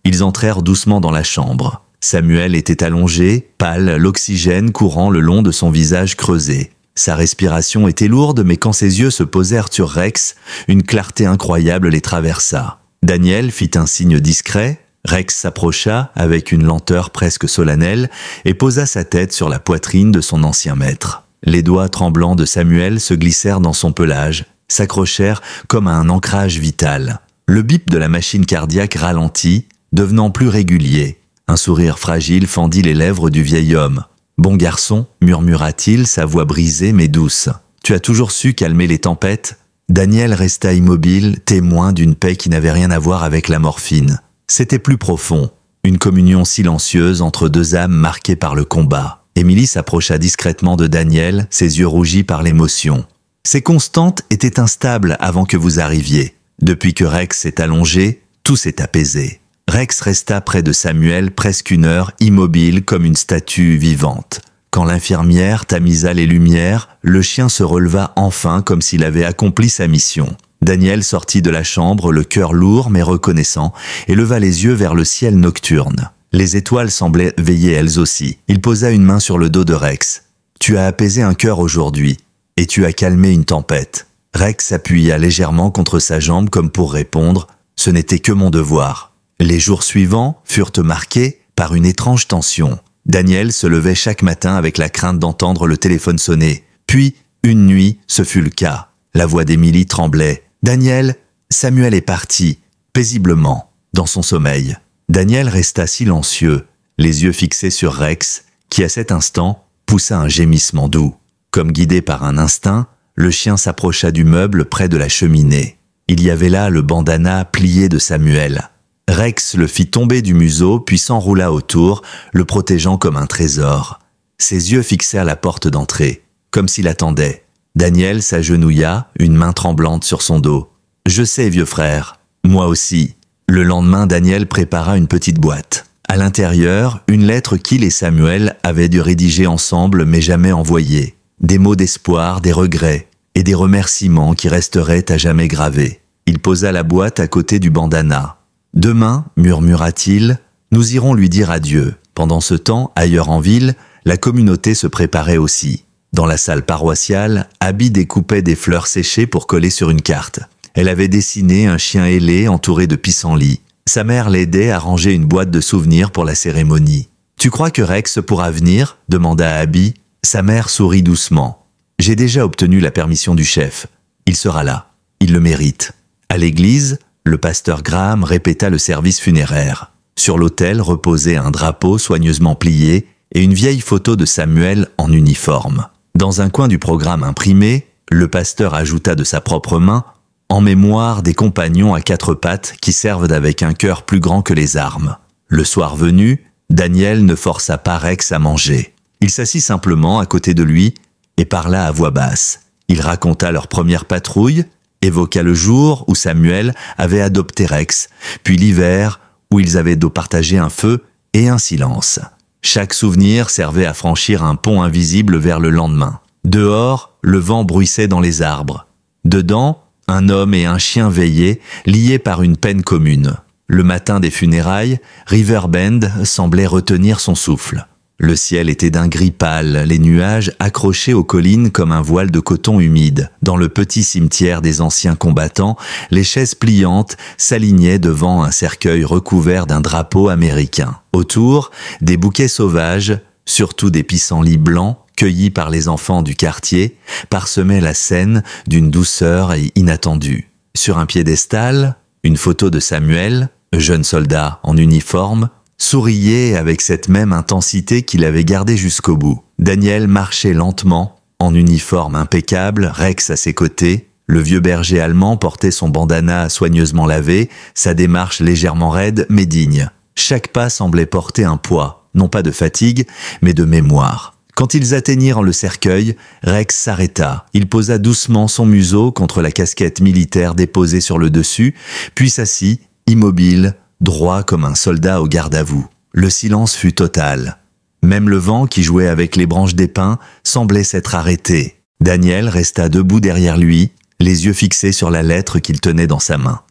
Ils entrèrent doucement dans la chambre. Samuel était allongé, pâle, l'oxygène courant le long de son visage creusé. Sa respiration était lourde, mais quand ses yeux se posèrent sur Rex, une clarté incroyable les traversa. Daniel fit un signe discret. Rex s'approcha avec une lenteur presque solennelle et posa sa tête sur la poitrine de son ancien maître. Les doigts tremblants de Samuel se glissèrent dans son pelage, s'accrochèrent comme à un ancrage vital. Le bip de la machine cardiaque ralentit, devenant plus régulier. Un sourire fragile fendit les lèvres du vieil homme. « Bon garçon » murmura-t-il, sa voix brisée mais douce. « Tu as toujours su calmer les tempêtes ?» Daniel resta immobile, témoin d'une paix qui n'avait rien à voir avec la morphine. C'était plus profond, une communion silencieuse entre 2 âmes marquées par le combat. Émilie s'approcha discrètement de Daniel, ses yeux rougis par l'émotion. Ces constantes étaient instables avant que vous arriviez. Depuis que Rex s'est allongé, tout s'est apaisé. Rex resta près de Samuel presque 1 heure, immobile comme une statue vivante. Quand l'infirmière tamisa les lumières, le chien se releva enfin comme s'il avait accompli sa mission. Daniel sortit de la chambre, le cœur lourd mais reconnaissant, et leva les yeux vers le ciel nocturne. Les étoiles semblaient veiller elles aussi. Il posa une main sur le dos de Rex. « Tu as apaisé un cœur aujourd'hui, et tu as calmé une tempête. » Rex s'appuya légèrement contre sa jambe comme pour répondre « Ce n'était que mon devoir. » Les jours suivants furent marqués par une étrange tension. Daniel se levait chaque matin avec la crainte d'entendre le téléphone sonner. Puis, une nuit, ce fut le cas. La voix d'Émilie tremblait. « Daniel, Samuel est parti, paisiblement, dans son sommeil. » Daniel resta silencieux, les yeux fixés sur Rex, qui à cet instant poussa un gémissement doux. Comme guidé par un instinct, le chien s'approcha du meuble près de la cheminée. Il y avait là le bandana plié de Samuel. Rex le fit tomber du museau puis s'enroula autour, le protégeant comme un trésor. Ses yeux fixèrent la porte d'entrée, comme s'il attendait. Daniel s'agenouilla, une main tremblante sur son dos. « Je sais, vieux frère, moi aussi. » Le lendemain, Daniel prépara une petite boîte. À l'intérieur, une lettre qu'il et Samuel avaient dû rédiger ensemble mais jamais envoyée. Des mots d'espoir, des regrets. et des remerciements qui resteraient à jamais gravés. Il posa la boîte à côté du bandana. « Demain, murmura-t-il, nous irons lui dire adieu. » Pendant ce temps, ailleurs en ville, la communauté se préparait aussi. Dans la salle paroissiale, Abby découpait des fleurs séchées pour coller sur une carte. Elle avait dessiné un chien ailé entouré de pissenlits. Sa mère l'aidait à ranger une boîte de souvenirs pour la cérémonie. « Tu crois que Rex pourra venir ?» demanda Abby. Sa mère sourit doucement. « J'ai déjà obtenu la permission du chef. Il sera là. Il le mérite. » À l'église, le pasteur Graham répéta le service funéraire. Sur l'autel reposait un drapeau soigneusement plié et une vieille photo de Samuel en uniforme. Dans un coin du programme imprimé, le pasteur ajouta de sa propre main « En mémoire des compagnons à quatre pattes qui servent avec un cœur plus grand que les armes. » Le soir venu, Daniel ne força pas Rex à manger. Il s'assit simplement à côté de lui et parla à voix basse. Il raconta leur première patrouille, évoqua le jour où Samuel avait adopté Rex, puis l'hiver où ils avaient partagé un feu et un silence. Chaque souvenir servait à franchir un pont invisible vers le lendemain. Dehors, le vent bruissait dans les arbres. Dedans, un homme et un chien veillaient, liés par une peine commune. Le matin des funérailles, Riverbend semblait retenir son souffle. Le ciel était d'un gris pâle, les nuages accrochés aux collines comme un voile de coton humide. Dans le petit cimetière des anciens combattants, les chaises pliantes s'alignaient devant un cercueil recouvert d'un drapeau américain. Autour, des bouquets sauvages, surtout des pissenlits blancs, cueillis par les enfants du quartier, parsemaient la scène d'une douceur inattendue. Sur un piédestal, une photo de Samuel, jeune soldat en uniforme, souriait avec cette même intensité qu'il avait gardée jusqu'au bout. Daniel marchait lentement, en uniforme impeccable, Rex à ses côtés. Le vieux berger allemand portait son bandana soigneusement lavé, sa démarche légèrement raide mais digne. Chaque pas semblait porter un poids, non pas de fatigue, mais de mémoire. Quand ils atteignirent le cercueil, Rex s'arrêta. Il posa doucement son museau contre la casquette militaire déposée sur le dessus, puis s'assit, immobile, droit comme un soldat au garde-à-vous. Le silence fut total. Même le vent qui jouait avec les branches des pins semblait s'être arrêté. Daniel resta debout derrière lui, les yeux fixés sur la lettre qu'il tenait dans sa main.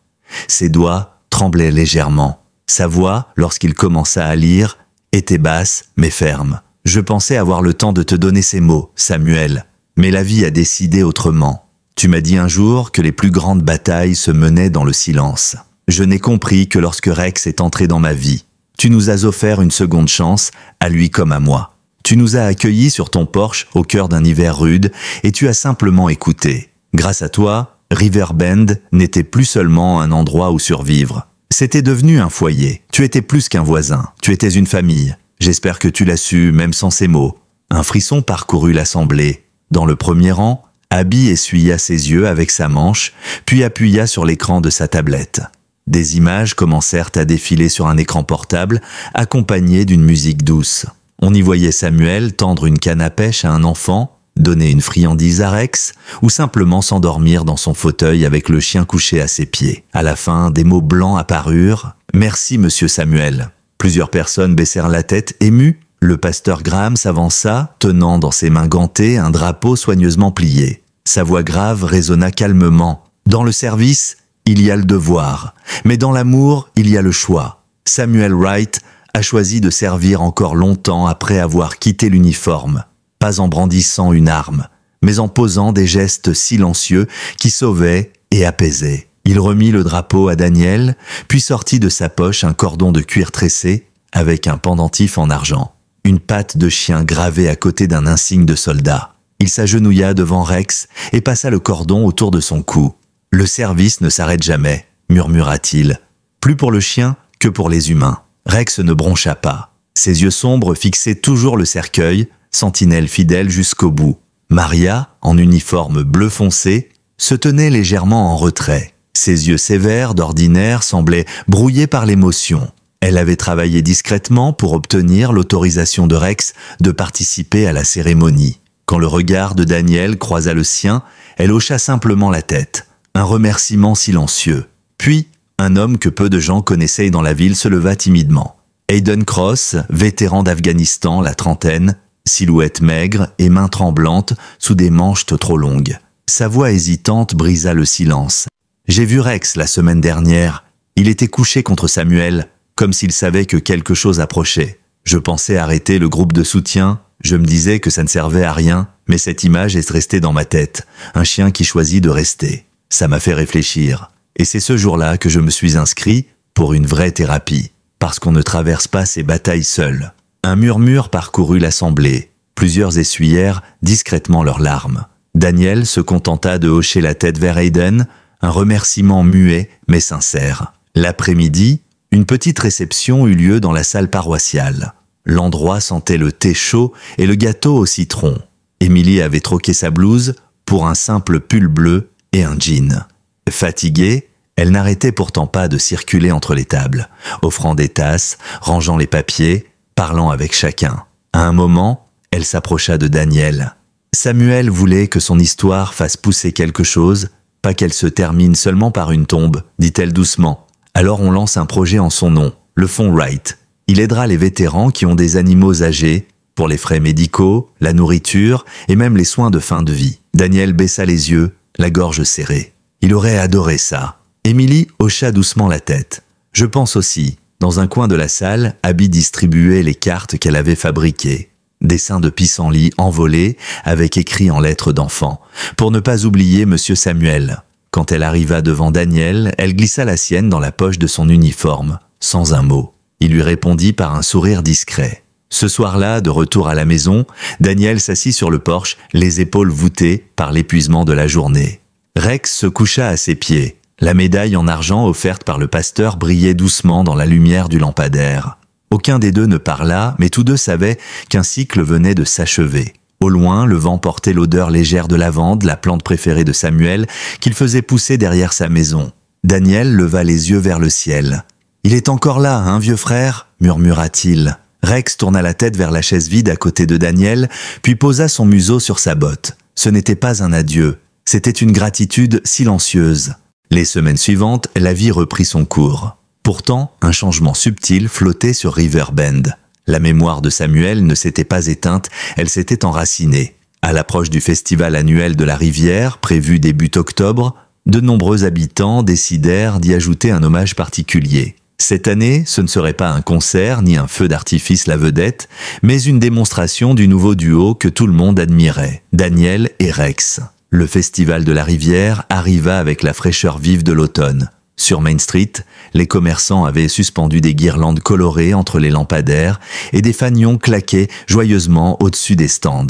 Ses doigts tremblaient légèrement. Sa voix, lorsqu'il commença à lire, était basse mais ferme. « Je pensais avoir le temps de te donner ces mots, Samuel, mais la vie a décidé autrement. Tu m'as dit un jour que les plus grandes batailles se menaient dans le silence. Je n'ai compris que lorsque Rex est entré dans ma vie. Tu nous as offert une seconde chance, à lui comme à moi. Tu nous as accueillis sur ton porche au cœur d'un hiver rude et tu as simplement écouté. Grâce à toi, Riverbend n'était plus seulement un endroit où survivre. C'était devenu un foyer. Tu étais plus qu'un voisin. Tu étais une famille. J'espère que tu l'as su, même sans ces mots. » Un frisson parcourut l'assemblée. Dans le premier rang, Abby essuya ses yeux avec sa manche, puis appuya sur l'écran de sa tablette. Des images commencèrent à défiler sur un écran portable, accompagnées d'une musique douce. On y voyait Samuel tendre une canne à pêche à un enfant, donner une friandise à Rex, ou simplement s'endormir dans son fauteuil avec le chien couché à ses pieds. À la fin, des mots blancs apparurent. « Merci, monsieur Samuel ». Plusieurs personnes baissèrent la tête, émues. Le pasteur Graham s'avança, tenant dans ses mains gantées un drapeau soigneusement plié. Sa voix grave résonna calmement. « Dans le service, il y a le devoir, mais dans l'amour, il y a le choix. Samuel Wright a choisi de servir encore longtemps après avoir quitté l'uniforme, pas en brandissant une arme, mais en posant des gestes silencieux qui sauvaient et apaisaient. Il remit le drapeau à Daniel, puis sortit de sa poche un cordon de cuir tressé avec un pendentif en argent, une patte de chien gravée à côté d'un insigne de soldat. Il s'agenouilla devant Rex et passa le cordon autour de son cou. « Le service ne s'arrête jamais », murmura-t-il. « Plus pour le chien que pour les humains. » Rex ne broncha pas. Ses yeux sombres fixaient toujours le cercueil, sentinelle fidèle jusqu'au bout. Maria, en uniforme bleu foncé, se tenait légèrement en retrait. Ses yeux sévères d'ordinaire semblaient brouillés par l'émotion. Elle avait travaillé discrètement pour obtenir l'autorisation de Rex de participer à la cérémonie. Quand le regard de Daniel croisa le sien, elle hocha simplement la tête. Un remerciement silencieux. Puis, un homme que peu de gens connaissaient dans la ville se leva timidement. Hayden Cross, vétéran d'Afghanistan, la trentaine, silhouette maigre et mains tremblantes sous des manches trop longues. Sa voix hésitante brisa le silence. « J'ai vu Rex la semaine dernière. Il était couché contre Samuel, comme s'il savait que quelque chose approchait. Je pensais arrêter le groupe de soutien. Je me disais que ça ne servait à rien, mais cette image est restée dans ma tête. Un chien qui choisit de rester. Ça m'a fait réfléchir. Et c'est ce jour-là que je me suis inscrit pour une vraie thérapie. Parce qu'on ne traverse pas ces batailles seul. » Un murmure parcourut l'assemblée. Plusieurs essuyèrent discrètement leurs larmes. Daniel se contenta de hocher la tête vers Hayden, un remerciement muet mais sincère. L'après-midi, une petite réception eut lieu dans la salle paroissiale. L'endroit sentait le thé chaud et le gâteau au citron. Émilie avait troqué sa blouse pour un simple pull bleu et un jean. Fatiguée, elle n'arrêtait pourtant pas de circuler entre les tables, offrant des tasses, rangeant les papiers, parlant avec chacun. À un moment, elle s'approcha de Daniel. Samuel voulait que son histoire fasse pousser quelque chose, pas qu'elle se termine seulement par une tombe, dit-elle doucement. Alors on lance un projet en son nom, le fonds Wright. Il aidera les vétérans qui ont des animaux âgés, pour les frais médicaux, la nourriture et même les soins de fin de vie. Daniel baissa les yeux, la gorge serrée. Il aurait adoré ça. Émilie hocha doucement la tête. Je pense aussi. Dans un coin de la salle, Abby distribuait les cartes qu'elle avait fabriquées. Dessin de pissenlit envolé avec écrit en lettres d'enfant. Pour ne pas oublier Monsieur Samuel. Quand elle arriva devant Daniel, elle glissa la sienne dans la poche de son uniforme, sans un mot. Il lui répondit par un sourire discret. Ce soir-là, de retour à la maison, Daniel s'assit sur le porche, les épaules voûtées par l'épuisement de la journée. Rex se coucha à ses pieds. La médaille en argent offerte par le pasteur brillait doucement dans la lumière du lampadaire. Aucun des deux ne parla, mais tous deux savaient qu'un cycle venait de s'achever. Au loin, le vent portait l'odeur légère de lavande, la plante préférée de Samuel, qu'il faisait pousser derrière sa maison. Daniel leva les yeux vers le ciel. « Il est encore là, hein, vieux frère ?» murmura-t-il. Rex tourna la tête vers la chaise vide à côté de Daniel, puis posa son museau sur sa botte. Ce n'était pas un adieu, c'était une gratitude silencieuse. Les semaines suivantes, la vie reprit son cours. Pourtant, un changement subtil flottait sur River Bend. La mémoire de Samuel ne s'était pas éteinte, elle s'était enracinée. À l'approche du festival annuel de la rivière, prévu début octobre, de nombreux habitants décidèrent d'y ajouter un hommage particulier. Cette année, ce ne serait pas un concert ni un feu d'artifice la vedette, mais une démonstration du nouveau duo que tout le monde admirait, Daniel et Rex. Le festival de la rivière arriva avec la fraîcheur vive de l'automne. Sur Main Street, les commerçants avaient suspendu des guirlandes colorées entre les lampadaires et des fanions claquaient joyeusement au-dessus des stands.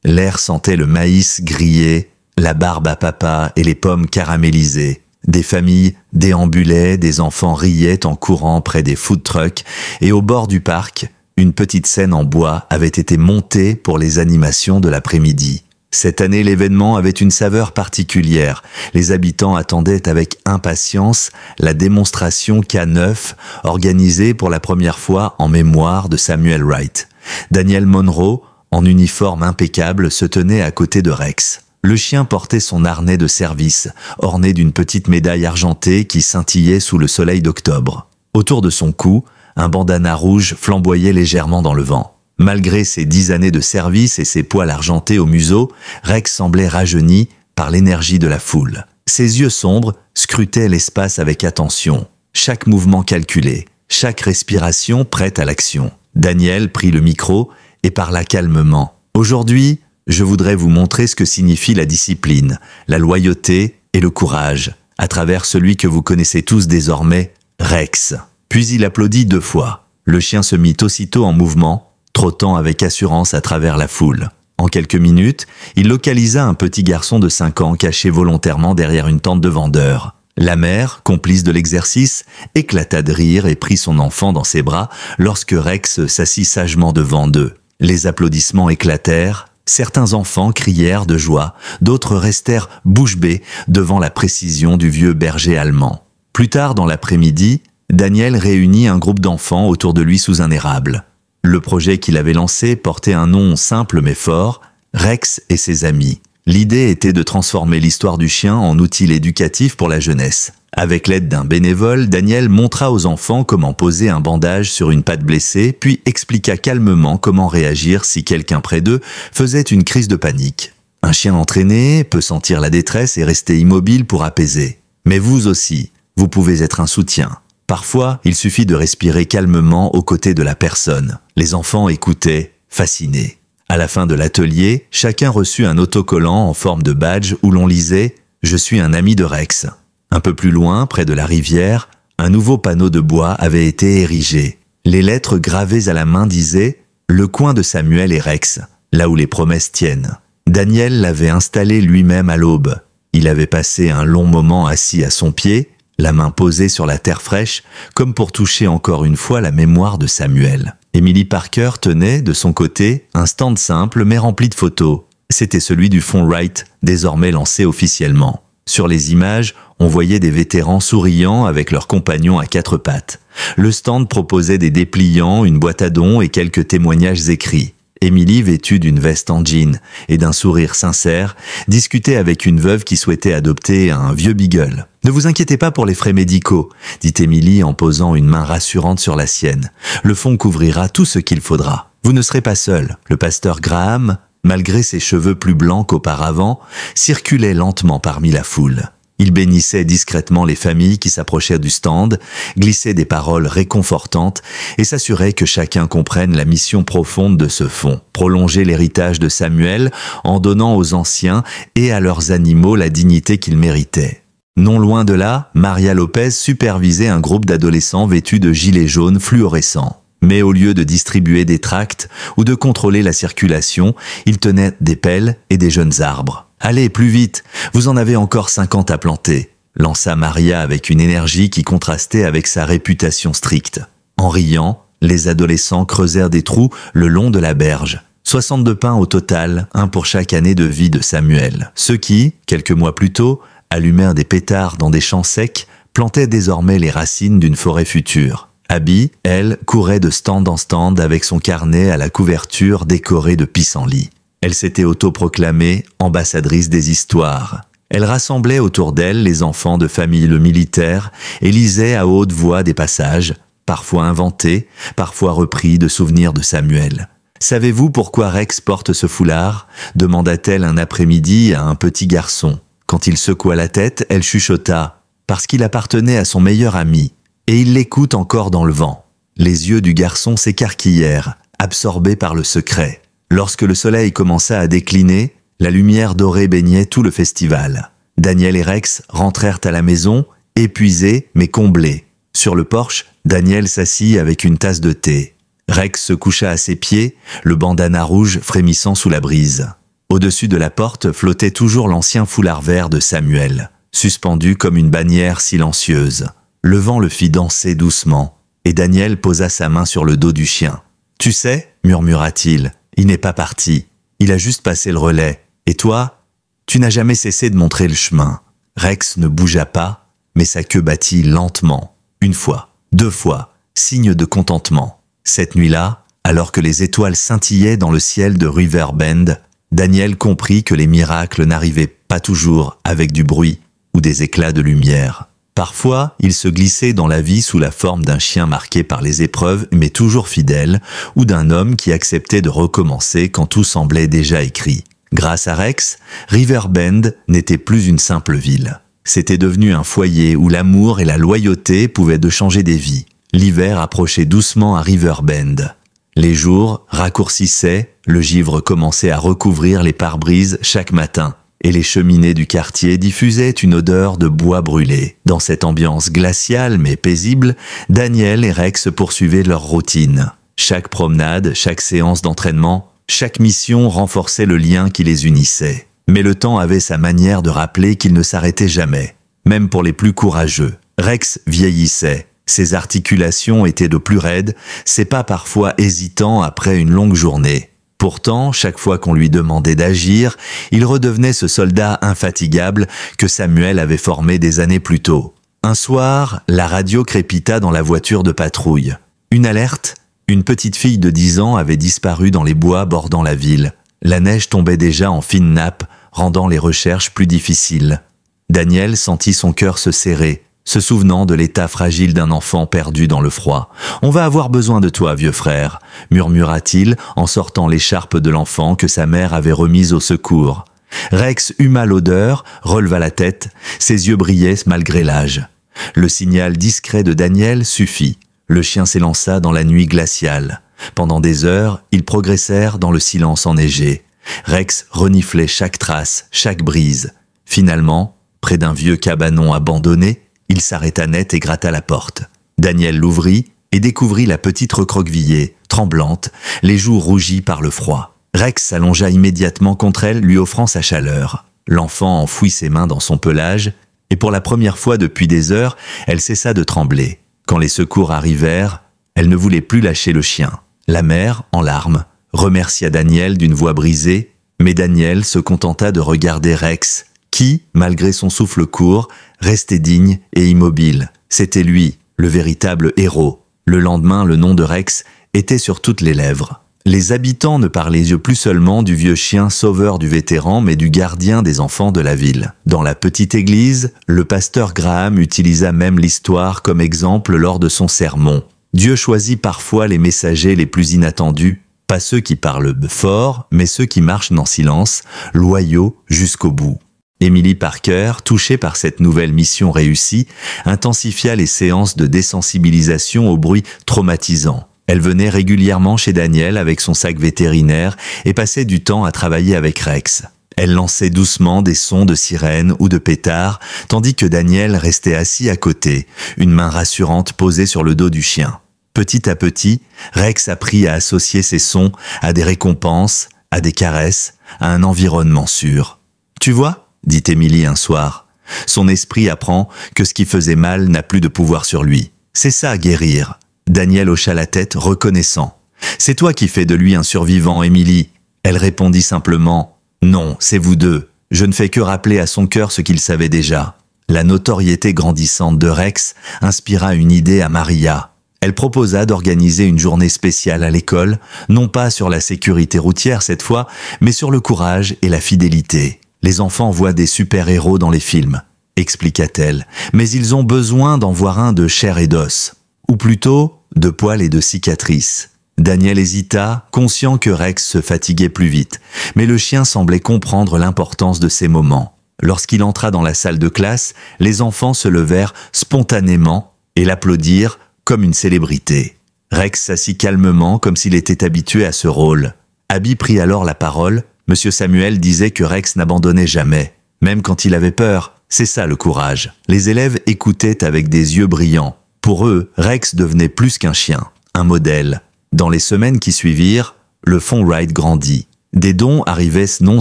L'air sentait le maïs grillé, la barbe à papa et les pommes caramélisées. Des familles déambulaient, des enfants riaient en courant près des food trucks et au bord du parc, une petite scène en bois avait été montée pour les animations de l'après-midi. Cette année, l'événement avait une saveur particulière. Les habitants attendaient avec impatience la démonstration K9, organisée pour la première fois en mémoire de Samuel Wright. Daniel Monroe, en uniforme impeccable, se tenait à côté de Rex. Le chien portait son harnais de service, orné d'une petite médaille argentée qui scintillait sous le soleil d'octobre. Autour de son cou, un bandana rouge flamboyait légèrement dans le vent. Malgré ses 10 années de service et ses poils argentés au museau, Rex semblait rajeuni par l'énergie de la foule. Ses yeux sombres scrutaient l'espace avec attention, chaque mouvement calculé, chaque respiration prête à l'action. Daniel prit le micro et parla calmement. « Aujourd'hui, je voudrais vous montrer ce que signifie la discipline, la loyauté et le courage, à travers celui que vous connaissez tous désormais, Rex. » Puis il applaudit 2 fois. Le chien se mit aussitôt en mouvement, trottant avec assurance à travers la foule. En quelques minutes, il localisa un petit garçon de 5 ans caché volontairement derrière une tente de vendeur. La mère, complice de l'exercice, éclata de rire et prit son enfant dans ses bras lorsque Rex s'assit sagement devant eux. Les applaudissements éclatèrent, certains enfants crièrent de joie, d'autres restèrent bouche bée devant la précision du vieux berger allemand. Plus tard dans l'après-midi, Daniel réunit un groupe d'enfants autour de lui sous un érable. Le projet qu'il avait lancé portait un nom simple mais fort, Rex et ses amis. L'idée était de transformer l'histoire du chien en outil éducatif pour la jeunesse. Avec l'aide d'un bénévole, Daniel montra aux enfants comment poser un bandage sur une patte blessée, puis expliqua calmement comment réagir si quelqu'un près d'eux faisait une crise de panique. Un chien entraîné peut sentir la détresse et rester immobile pour apaiser. Mais vous aussi, vous pouvez être un soutien. Parfois, il suffit de respirer calmement aux côtés de la personne. Les enfants écoutaient, fascinés. À la fin de l'atelier, chacun reçut un autocollant en forme de badge où l'on lisait « Je suis un ami de Rex ». Un peu plus loin, près de la rivière, un nouveau panneau de bois avait été érigé. Les lettres gravées à la main disaient « Le coin de Samuel et Rex », là où les promesses tiennent. Daniel l'avait installé lui-même à l'aube. Il avait passé un long moment assis à son pied, la main posée sur la terre fraîche, comme pour toucher encore une fois la mémoire de Samuel. Emily Parker tenait, de son côté, un stand simple mais rempli de photos. C'était celui du fonds Wright, désormais lancé officiellement. Sur les images, on voyait des vétérans souriants avec leurs compagnons à quatre pattes. Le stand proposait des dépliants, une boîte à dons et quelques témoignages écrits. Emily, vêtue d'une veste en jean et d'un sourire sincère, discutait avec une veuve qui souhaitait adopter un vieux beagle. « Ne vous inquiétez pas pour les frais médicaux », dit Emily en posant une main rassurante sur la sienne. « Le fonds couvrira tout ce qu'il faudra. Vous ne serez pas seul. » Le pasteur Graham, malgré ses cheveux plus blancs qu'auparavant, circulait lentement parmi la foule. Il bénissait discrètement les familles qui s'approchaient du stand, glissait des paroles réconfortantes et s'assurait que chacun comprenne la mission profonde de ce fonds, prolonger l'héritage de Samuel en donnant aux anciens et à leurs animaux la dignité qu'ils méritaient. Non loin de là, Maria Lopez supervisait un groupe d'adolescents vêtus de gilets jaunes fluorescents. Mais au lieu de distribuer des tracts ou de contrôler la circulation, ils tenaient des pelles et des jeunes arbres. « Allez, plus vite, vous en avez encore 50 à planter », lança Maria avec une énergie qui contrastait avec sa réputation stricte. En riant, les adolescents creusèrent des trous le long de la berge. 62 pins au total, un pour chaque année de vie de Samuel. Ceux qui, quelques mois plus tôt, allumèrent des pétards dans des champs secs, plantaient désormais les racines d'une forêt future. Abby, elle, courait de stand en stand avec son carnet à la couverture décorée de pissenlits. Elle s'était autoproclamée ambassadrice des histoires. Elle rassemblait autour d'elle les enfants de familles militaires et lisait à haute voix des passages, parfois inventés, parfois repris de souvenirs de Samuel. « Savez-vous pourquoi Rex porte ce foulard ?» demanda-t-elle un après-midi à un petit garçon. Quand il secoua la tête, elle chuchota « Parce qu'il appartenait à son meilleur ami. » Et il l'écoute encore dans le vent. Les yeux du garçon s'écarquillèrent, absorbés par le secret. Lorsque le soleil commença à décliner, la lumière dorée baignait tout le festival. Daniel et Rex rentrèrent à la maison, épuisés mais comblés. Sur le porche, Daniel s'assit avec une tasse de thé. Rex se coucha à ses pieds, le bandana rouge frémissant sous la brise. Au-dessus de la porte flottait toujours l'ancien foulard vert de Samuel, suspendu comme une bannière silencieuse. Le vent le fit danser doucement, et Daniel posa sa main sur le dos du chien. « Tu sais, murmura-t-il, il n'est pas parti, il a juste passé le relais. Et toi, tu n'as jamais cessé de montrer le chemin. » Rex ne bougea pas, mais sa queue battit lentement. Une fois, 2 fois, signe de contentement. Cette nuit-là, alors que les étoiles scintillaient dans le ciel de River Bend, Daniel comprit que les miracles n'arrivaient pas toujours avec du bruit ou des éclats de lumière. Parfois, il se glissait dans la vie sous la forme d'un chien marqué par les épreuves mais toujours fidèle, ou d'un homme qui acceptait de recommencer quand tout semblait déjà écrit. Grâce à Rex, River Bend n'était plus une simple ville. C'était devenu un foyer où l'amour et la loyauté pouvaient de changer des vies. L'hiver approchait doucement à River Bend. Les jours raccourcissaient, le givre commençait à recouvrir les pare-brises chaque matin. Et les cheminées du quartier diffusaient une odeur de bois brûlé. Dans cette ambiance glaciale mais paisible, Daniel et Rex poursuivaient leur routine. Chaque promenade, chaque séance d'entraînement, chaque mission renforçait le lien qui les unissait. Mais le temps avait sa manière de rappeler qu'il ne s'arrêtait jamais, même pour les plus courageux. Rex vieillissait. Ses articulations étaient de plus raides, ses pas parfois hésitants après une longue journée. Pourtant, chaque fois qu'on lui demandait d'agir, il redevenait ce soldat infatigable que Samuel avait formé des années plus tôt. Un soir, la radio crépita dans la voiture de patrouille. Une alerte, une petite fille de 10 ans avait disparu dans les bois bordant la ville. La neige tombait déjà en fines nappes, rendant les recherches plus difficiles. Daniel sentit son cœur se serrer, se souvenant de l'état fragile d'un enfant perdu dans le froid. « On va avoir besoin de toi, vieux frère », murmura-t-il en sortant l'écharpe de l'enfant que sa mère avait remise au secours. Rex huma l'odeur, releva la tête, ses yeux brillaient malgré l'âge. Le signal discret de Daniel suffit. Le chien s'élança dans la nuit glaciale. Pendant des heures, ils progressèrent dans le silence enneigé. Rex reniflait chaque trace, chaque brise. Finalement, près d'un vieux cabanon abandonné, il s'arrêta net et gratta la porte. Daniel l'ouvrit et découvrit la petite recroquevillée, tremblante, les joues rougies par le froid. Rex s'allongea immédiatement contre elle, lui offrant sa chaleur. L'enfant enfouit ses mains dans son pelage, et pour la première fois depuis des heures, elle cessa de trembler. Quand les secours arrivèrent, elle ne voulait plus lâcher le chien. La mère, en larmes, remercia Daniel d'une voix brisée, mais Daniel se contenta de regarder Rex, qui, malgré son souffle court, restait digne et immobile. C'était lui, le véritable héros. Le lendemain, le nom de Rex était sur toutes les lèvres. Les habitants ne parlaient plus seulement du vieux chien sauveur du vétéran, mais du gardien des enfants de la ville. Dans la petite église, le pasteur Graham utilisa même l'histoire comme exemple lors de son sermon. Dieu choisit parfois les messagers les plus inattendus, pas ceux qui parlent fort, mais ceux qui marchent en silence, loyaux jusqu'au bout. Emily Parker, touchée par cette nouvelle mission réussie, intensifia les séances de désensibilisation aux bruits traumatisants. Elle venait régulièrement chez Daniel avec son sac vétérinaire et passait du temps à travailler avec Rex. Elle lançait doucement des sons de sirène ou de pétard, tandis que Daniel restait assis à côté, une main rassurante posée sur le dos du chien. Petit à petit, Rex apprit à associer ces sons à des récompenses, à des caresses, à un environnement sûr. « Tu vois ?» dit Emily un soir. Son esprit apprend que ce qui faisait mal n'a plus de pouvoir sur lui. C'est ça, guérir. Daniel hocha la tête, reconnaissant. « C'est toi qui fais de lui un survivant, Emily. » Elle répondit simplement « Non, c'est vous deux. Je ne fais que rappeler à son cœur ce qu'il savait déjà. » La notoriété grandissante de Rex inspira une idée à Maria. Elle proposa d'organiser une journée spéciale à l'école, non pas sur la sécurité routière cette fois, mais sur le courage et la fidélité. Les enfants voient des super-héros dans les films, expliqua-t-elle, mais ils ont besoin d'en voir un de chair et d'os. Ou plutôt, de poils et de cicatrices. Daniel hésita, conscient que Rex se fatiguait plus vite, mais le chien semblait comprendre l'importance de ces moments. Lorsqu'il entra dans la salle de classe, les enfants se levèrent spontanément et l'applaudirent comme une célébrité. Rex s'assit calmement comme s'il était habitué à ce rôle. Abby prit alors la parole. Monsieur Samuel disait que Rex n'abandonnait jamais, même quand il avait peur. C'est ça le courage. Les élèves écoutaient avec des yeux brillants. Pour eux, Rex devenait plus qu'un chien, un modèle. Dans les semaines qui suivirent, le fonds Wright grandit. Des dons arrivaient non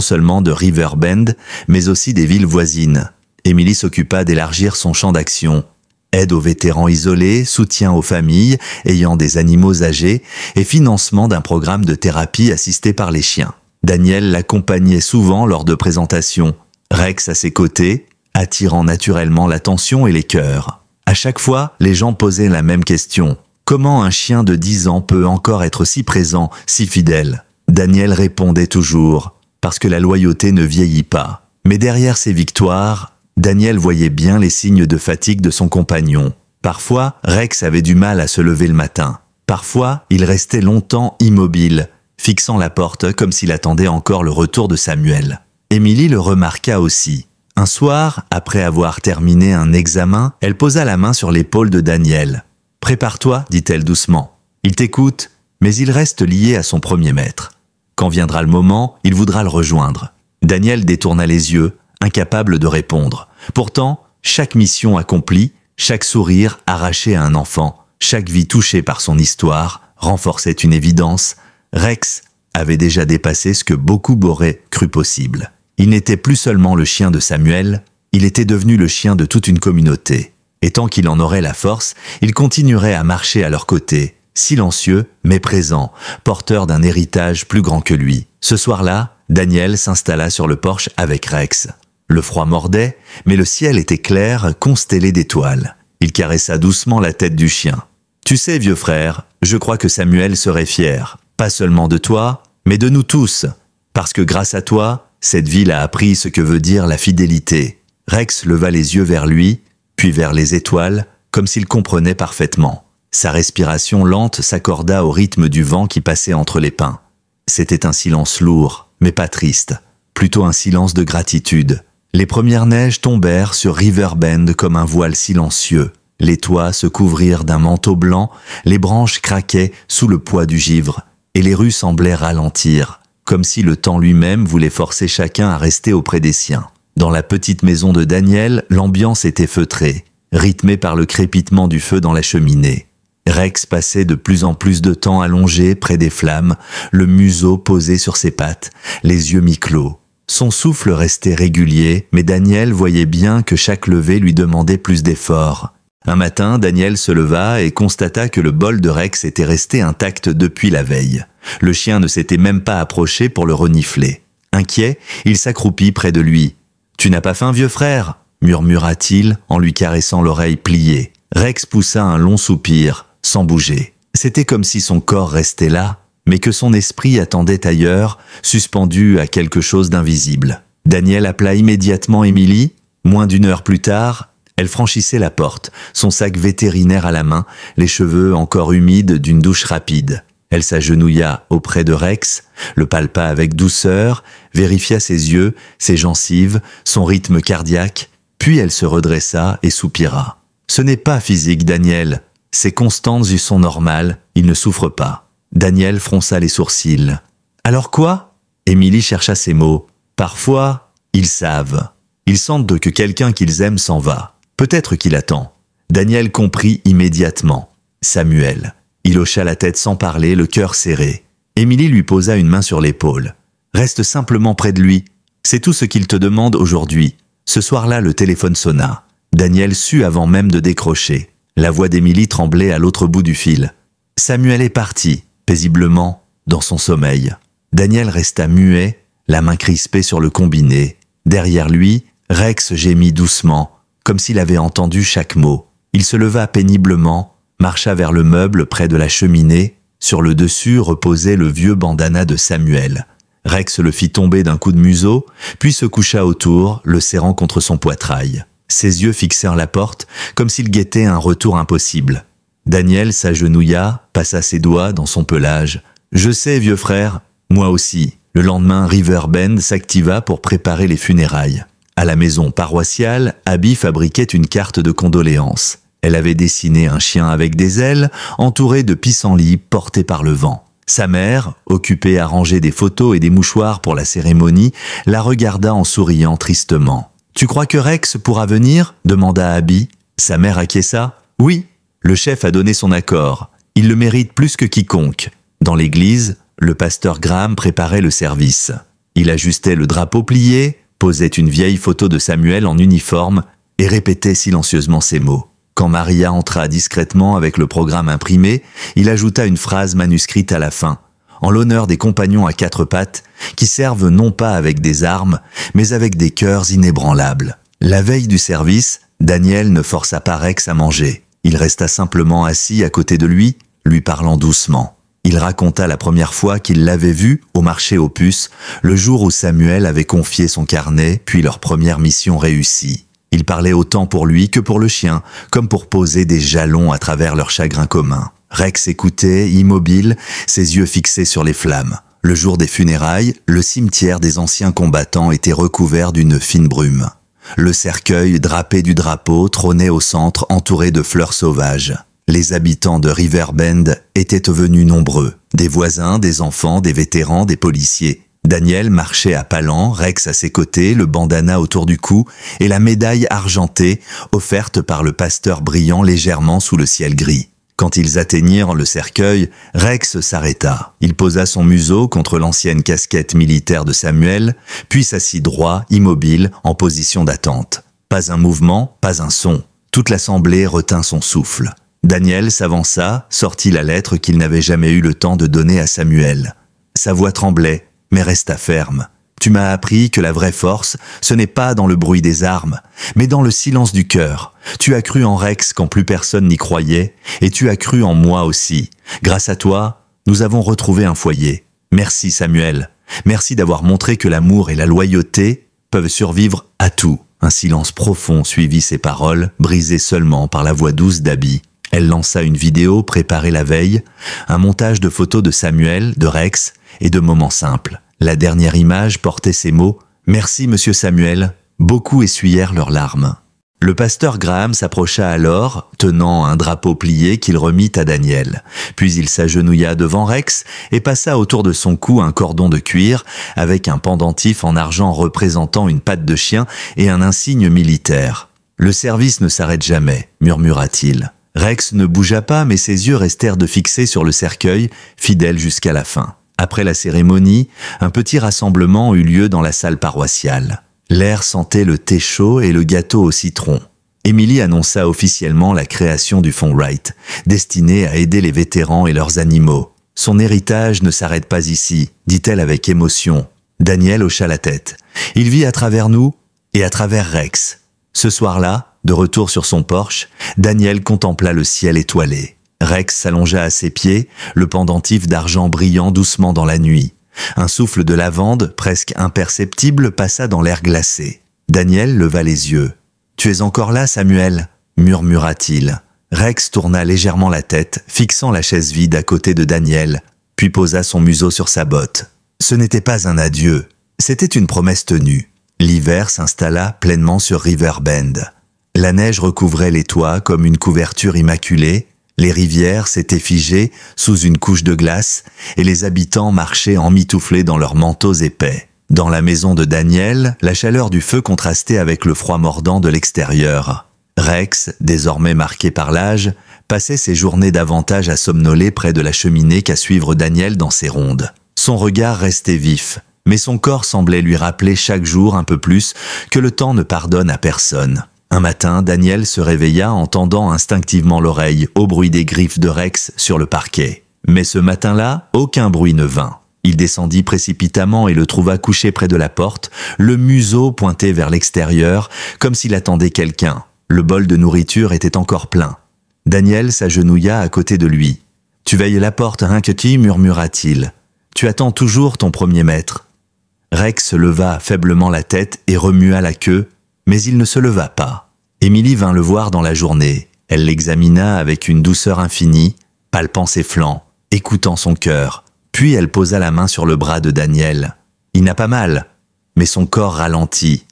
seulement de Riverbend, mais aussi des villes voisines. Emily s'occupa d'élargir son champ d'action. Aide aux vétérans isolés, soutien aux familles ayant des animaux âgés et financement d'un programme de thérapie assisté par les chiens. Daniel l'accompagnait souvent lors de présentations. Rex à ses côtés, attirant naturellement l'attention et les cœurs. À chaque fois, les gens posaient la même question. Comment un chien de 10 ans peut encore être si présent, si fidèle? Daniel répondait toujours, parce que la loyauté ne vieillit pas. Mais derrière ses victoires, Daniel voyait bien les signes de fatigue de son compagnon. Parfois, Rex avait du mal à se lever le matin. Parfois, il restait longtemps immobile, fixant la porte comme s'il attendait encore le retour de Samuel. Emily le remarqua aussi. Un soir, après avoir terminé un examen, elle posa la main sur l'épaule de Daniel. « Prépare-toi, dit-elle doucement. Il t'écoute, mais il reste lié à son premier maître. Quand viendra le moment, il voudra le rejoindre. » Daniel détourna les yeux, incapable de répondre. Pourtant, chaque mission accomplie, chaque sourire arraché à un enfant, chaque vie touchée par son histoire, renforçait une évidence. Rex avait déjà dépassé ce que beaucoup auraient cru possible. Il n'était plus seulement le chien de Samuel, il était devenu le chien de toute une communauté. Et tant qu'il en aurait la force, il continuerait à marcher à leur côté, silencieux mais présent, porteur d'un héritage plus grand que lui. Ce soir-là, Daniel s'installa sur le porche avec Rex. Le froid mordait, mais le ciel était clair, constellé d'étoiles. Il caressa doucement la tête du chien. « Tu sais, vieux frère, je crois que Samuel serait fier, pas seulement de toi, mais de nous tous, parce que grâce à toi, cette ville a appris ce que veut dire la fidélité. » Rex leva les yeux vers lui, puis vers les étoiles, comme s'il comprenait parfaitement. Sa respiration lente s'accorda au rythme du vent qui passait entre les pins. C'était un silence lourd, mais pas triste. plutôt un silence de gratitude. Les premières neiges tombèrent sur Riverbend comme un voile silencieux. Les toits se couvrirent d'un manteau blanc, les branches craquaient sous le poids du givre, et les rues semblaient ralentir, comme si le temps lui-même voulait forcer chacun à rester auprès des siens. Dans la petite maison de Daniel, l'ambiance était feutrée, rythmée par le crépitement du feu dans la cheminée. Rex passait de plus en plus de temps allongé près des flammes, le museau posé sur ses pattes, les yeux mi-clos. Son souffle restait régulier, mais Daniel voyait bien que chaque levée lui demandait plus d'efforts. Un matin, Daniel se leva et constata que le bol de Rex était resté intact depuis la veille. Le chien ne s'était même pas approché pour le renifler. Inquiet, il s'accroupit près de lui. « Tu n'as pas faim, vieux frère ?» murmura-t-il en lui caressant l'oreille pliée. Rex poussa un long soupir, sans bouger. C'était comme si son corps restait là, mais que son esprit attendait ailleurs, suspendu à quelque chose d'invisible. Daniel appela immédiatement Émilie. Moins d'une heure plus tard, elle franchissait la porte, son sac vétérinaire à la main, les cheveux encore humides d'une douche rapide. Elle s'agenouilla auprès de Rex, le palpa avec douceur, vérifia ses yeux, ses gencives, son rythme cardiaque, puis elle se redressa et soupira. « Ce n'est pas physique, Daniel. Ses constantes y sont normales, il ne souffre pas. » Daniel fronça les sourcils. « Alors quoi ?» Émilie chercha ses mots. « Parfois, ils savent. Ils sentent que quelqu'un qu'ils aiment s'en va. Peut-être qu'il attend. » Daniel comprit immédiatement. Samuel. Il hocha la tête sans parler, le cœur serré. Émilie lui posa une main sur l'épaule. « Reste simplement près de lui. C'est tout ce qu'il te demande aujourd'hui. » Ce soir-là, le téléphone sonna. Daniel sut avant même de décrocher. La voix d'Émilie tremblait à l'autre bout du fil. Samuel est parti, paisiblement, dans son sommeil. Daniel resta muet, la main crispée sur le combiné. Derrière lui, Rex gémit doucement, comme s'il avait entendu chaque mot. Il se leva péniblement, marcha vers le meuble près de la cheminée. Sur le dessus reposait le vieux bandana de Samuel. Rex le fit tomber d'un coup de museau, puis se coucha autour, le serrant contre son poitrail. Ses yeux fixèrent la porte, comme s'il guettait un retour impossible. Daniel s'agenouilla, passa ses doigts dans son pelage. « Je sais, vieux frère, moi aussi. » Le lendemain, Riverbend s'activa pour préparer les funérailles. À la maison paroissiale, Abby fabriquait une carte de condoléances. Elle avait dessiné un chien avec des ailes, entouré de pissenlits portés par le vent. Sa mère, occupée à ranger des photos et des mouchoirs pour la cérémonie, la regarda en souriant tristement. « Tu crois que Rex pourra venir ?» demanda Abby. Sa mère acquiesça. « Oui, le chef a donné son accord. Il le mérite plus que quiconque. » Dans l'église, le pasteur Graham préparait le service. Il ajustait le drapeau plié, posait une vieille photo de Samuel en uniforme et répétait silencieusement ces mots. Quand Maria entra discrètement avec le programme imprimé, il ajouta une phrase manuscrite à la fin, en l'honneur des compagnons à quatre pattes, qui servent non pas avec des armes, mais avec des cœurs inébranlables. La veille du service, Daniel ne força pas Rex à manger. Il resta simplement assis à côté de lui, lui parlant doucement. Il raconta la première fois qu'il l'avait vu au marché aux puces, le jour où Samuel avait confié son carnet, puis leur première mission réussie. Il parlait autant pour lui que pour le chien, comme pour poser des jalons à travers leur chagrin commun. Rex écoutait, immobile, ses yeux fixés sur les flammes. Le jour des funérailles, le cimetière des anciens combattants était recouvert d'une fine brume. Le cercueil drapé du drapeau trônait au centre, entouré de fleurs sauvages. Les habitants de Riverbend étaient venus nombreux. Des voisins, des enfants, des vétérans, des policiers. Daniel marchait à pas lents, Rex à ses côtés, le bandana autour du cou et la médaille argentée offerte par le pasteur brillant légèrement sous le ciel gris. Quand ils atteignirent le cercueil, Rex s'arrêta. Il posa son museau contre l'ancienne casquette militaire de Samuel, puis s'assit droit, immobile, en position d'attente. Pas un mouvement, pas un son. Toute l'assemblée retint son souffle. Daniel s'avança, sortit la lettre qu'il n'avait jamais eu le temps de donner à Samuel. Sa voix tremblait, mais resta ferme. Tu m'as appris que la vraie force, ce n'est pas dans le bruit des armes, mais dans le silence du cœur. Tu as cru en Rex quand plus personne n'y croyait, et tu as cru en moi aussi. Grâce à toi, nous avons retrouvé un foyer. Merci Samuel. Merci d'avoir montré que l'amour et la loyauté peuvent survivre à tout. Un silence profond suivit ces paroles, brisées seulement par la voix douce d'Abby. Elle lança une vidéo préparée la veille, un montage de photos de Samuel, de Rex et de moments simples. La dernière image portait ces mots Merci, monsieur Samuel. Beaucoup essuyèrent leurs larmes. Le pasteur Graham s'approcha alors, tenant un drapeau plié qu'il remit à Daniel. Puis il s'agenouilla devant Rex et passa autour de son cou un cordon de cuir avec un pendentif en argent représentant une patte de chien et un insigne militaire. « Le service ne s'arrête jamais », murmura-t-il. Rex ne bougea pas, mais ses yeux restèrent de fixés sur le cercueil, fidèle jusqu'à la fin. Après la cérémonie, un petit rassemblement eut lieu dans la salle paroissiale. L'air sentait le thé chaud et le gâteau au citron. Émilie annonça officiellement la création du fonds Wright, destiné à aider les vétérans et leurs animaux. « Son héritage ne s'arrête pas ici », dit-elle avec émotion. Daniel hocha la tête. Il vit à travers nous et à travers Rex. Ce soir-là, de retour sur son porche, Daniel contempla le ciel étoilé. Rex s'allongea à ses pieds, le pendentif d'argent brillant doucement dans la nuit. Un souffle de lavande, presque imperceptible, passa dans l'air glacé. Daniel leva les yeux. « Tu es encore là, Samuel ?» murmura-t-il. Rex tourna légèrement la tête, fixant la chaise vide à côté de Daniel, puis posa son museau sur sa botte. Ce n'était pas un adieu, c'était une promesse tenue. L'hiver s'installa pleinement sur River Bend. La neige recouvrait les toits comme une couverture immaculée. Les rivières s'étaient figées sous une couche de glace et les habitants marchaient emmitouflés dans leurs manteaux épais. Dans la maison de Daniel, la chaleur du feu contrastait avec le froid mordant de l'extérieur. Rex, désormais marqué par l'âge, passait ses journées davantage à somnoler près de la cheminée qu'à suivre Daniel dans ses rondes. Son regard restait vif, mais son corps semblait lui rappeler chaque jour un peu plus que le temps ne pardonne à personne. Un matin, Daniel se réveilla en tendant instinctivement l'oreille au bruit des griffes de Rex sur le parquet. Mais ce matin-là, aucun bruit ne vint. Il descendit précipitamment et le trouva couché près de la porte, le museau pointé vers l'extérieur, comme s'il attendait quelqu'un. Le bol de nourriture était encore plein. Daniel s'agenouilla à côté de lui. « Tu veilles la porte, hein, Cutty ?» murmura-t-il. « Tu attends toujours ton premier maître. » Rex leva faiblement la tête et remua la queue, mais il ne se leva pas. Émilie vint le voir dans la journée. Elle l'examina avec une douceur infinie, palpant ses flancs, écoutant son cœur. Puis elle posa la main sur le bras de Daniel. Il n'a pas mal, mais son corps ralentit.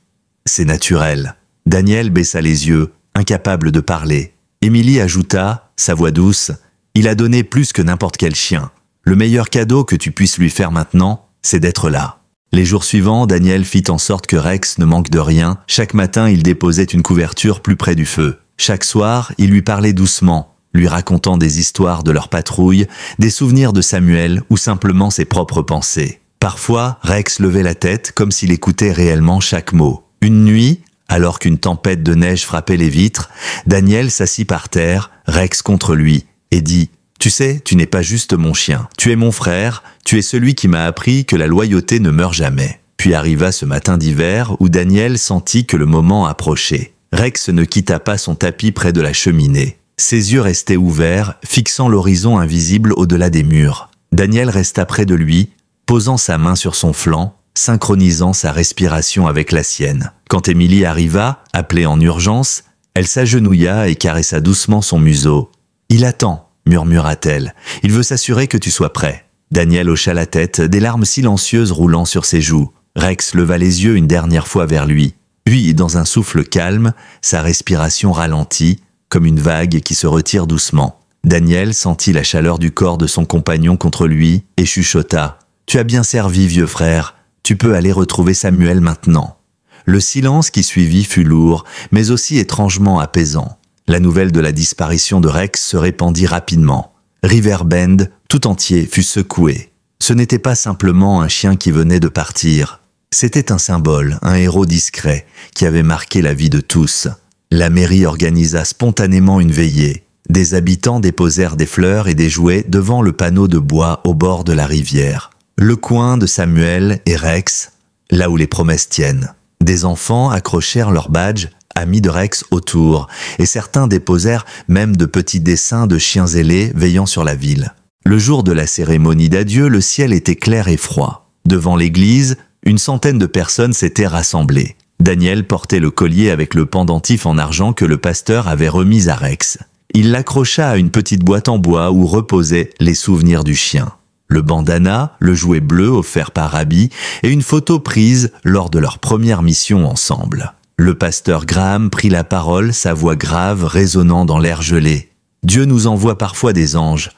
C'est naturel. Daniel baissa les yeux, incapable de parler. Émilie ajouta, sa voix douce, « Il a donné plus que n'importe quel chien. Le meilleur cadeau que tu puisses lui faire maintenant, c'est d'être là. » Les jours suivants, Daniel fit en sorte que Rex ne manque de rien. Chaque matin, il déposait une couverture plus près du feu. Chaque soir, il lui parlait doucement, lui racontant des histoires de leur patrouille, des souvenirs de Samuel ou simplement ses propres pensées. Parfois, Rex levait la tête comme s'il écoutait réellement chaque mot. Une nuit, alors qu'une tempête de neige frappait les vitres, Daniel s'assit par terre, Rex contre lui, et dit « Tu sais, tu n'es pas juste mon chien. Tu es mon frère, tu es celui qui m'a appris que la loyauté ne meurt jamais. » Puis arriva ce matin d'hiver où Daniel sentit que le moment approchait. Rex ne quitta pas son tapis près de la cheminée. Ses yeux restaient ouverts, fixant l'horizon invisible au-delà des murs. Daniel resta près de lui, posant sa main sur son flanc, synchronisant sa respiration avec la sienne. Quand Émilie arriva, appelée en urgence, elle s'agenouilla et caressa doucement son museau. « Il attend », murmura-t-elle. « Il veut s'assurer que tu sois prêt. » Daniel hocha la tête, des larmes silencieuses roulant sur ses joues. Rex leva les yeux une dernière fois vers lui. Puis, dans un souffle calme, sa respiration ralentit, comme une vague qui se retire doucement. Daniel sentit la chaleur du corps de son compagnon contre lui et chuchota. « Tu as bien servi, vieux frère. Tu peux aller retrouver Samuel maintenant. » Le silence qui suivit fut lourd, mais aussi étrangement apaisant. La nouvelle de la disparition de Rex se répandit rapidement. River Bend, tout entier, fut secoué. Ce n'était pas simplement un chien qui venait de partir. C'était un symbole, un héros discret, qui avait marqué la vie de tous. La mairie organisa spontanément une veillée. Des habitants déposèrent des fleurs et des jouets devant le panneau de bois au bord de la rivière. Le coin de Samuel et Rex, là où les promesses tiennent. Des enfants accrochèrent leurs badges, amis de Rex autour, et certains déposèrent même de petits dessins de chiens ailés veillant sur la ville. Le jour de la cérémonie d'adieu, le ciel était clair et froid. Devant l'église, une centaine de personnes s'étaient rassemblées. Daniel portait le collier avec le pendentif en argent que le pasteur avait remis à Rex. Il l'accrocha à une petite boîte en bois où reposaient les souvenirs du chien. le bandana, le jouet bleu offert par Abby et une photo prise lors de leur première mission ensemble. Le pasteur Graham prit la parole, sa voix grave résonnant dans l'air gelé. « Dieu nous envoie parfois des anges,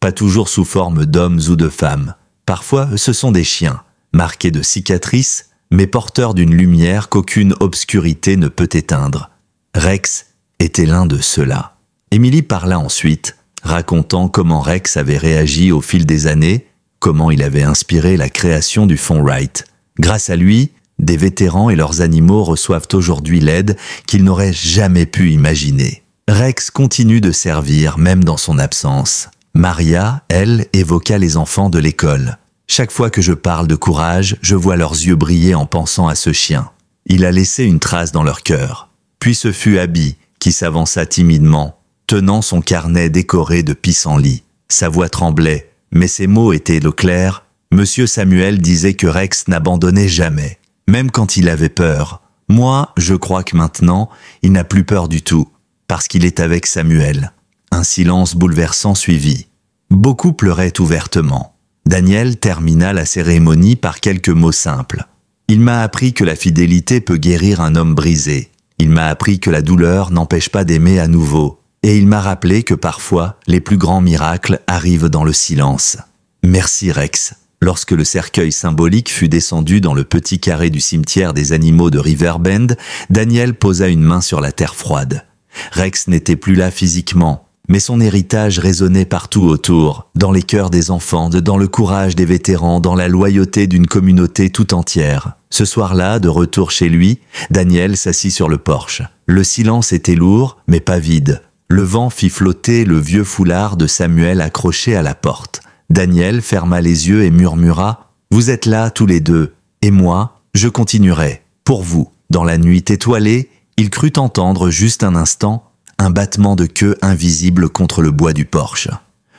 pas toujours sous forme d'hommes ou de femmes. Parfois, ce sont des chiens, marqués de cicatrices, mais porteurs d'une lumière qu'aucune obscurité ne peut éteindre. Rex était l'un de ceux-là. » Emily parla ensuite, racontant comment Rex avait réagi au fil des années, comment il avait inspiré la création du Fonds Wright. Grâce à lui, des vétérans et leurs animaux reçoivent aujourd'hui l'aide qu'ils n'auraient jamais pu imaginer. Rex continue de servir, même dans son absence. Maria, elle, évoqua les enfants de l'école. Chaque fois que je parle de courage, je vois leurs yeux briller en pensant à ce chien. Il a laissé une trace dans leur cœur. Puis ce fut Abby qui s'avança timidement, tenant son carnet décoré de pissenlits. Sa voix tremblait, mais ses mots étaient d'eau claire. Monsieur Samuel disait que Rex n'abandonnait jamais, même quand il avait peur. Moi, je crois que maintenant, il n'a plus peur du tout, parce qu'il est avec Samuel. Un silence bouleversant suivit. Beaucoup pleuraient ouvertement. Daniel termina la cérémonie par quelques mots simples. Il m'a appris que la fidélité peut guérir un homme brisé. Il m'a appris que la douleur n'empêche pas d'aimer à nouveau. Et il m'a rappelé que parfois, les plus grands miracles arrivent dans le silence. Merci Rex. Lorsque le cercueil symbolique fut descendu dans le petit carré du cimetière des animaux de Riverbend, Daniel posa une main sur la terre froide. Rex n'était plus là physiquement, mais son héritage résonnait partout autour, dans les cœurs des enfants, dans le courage des vétérans, dans la loyauté d'une communauté tout entière. Ce soir-là, de retour chez lui, Daniel s'assit sur le porche. Le silence était lourd, mais pas vide. Le vent fit flotter le vieux foulard de Samuel accroché à la porte. Daniel ferma les yeux et murmura « Vous êtes là tous les deux, et moi, je continuerai, pour vous. » Dans la nuit étoilée, il crut entendre juste un instant un battement de queue invisible contre le bois du porche.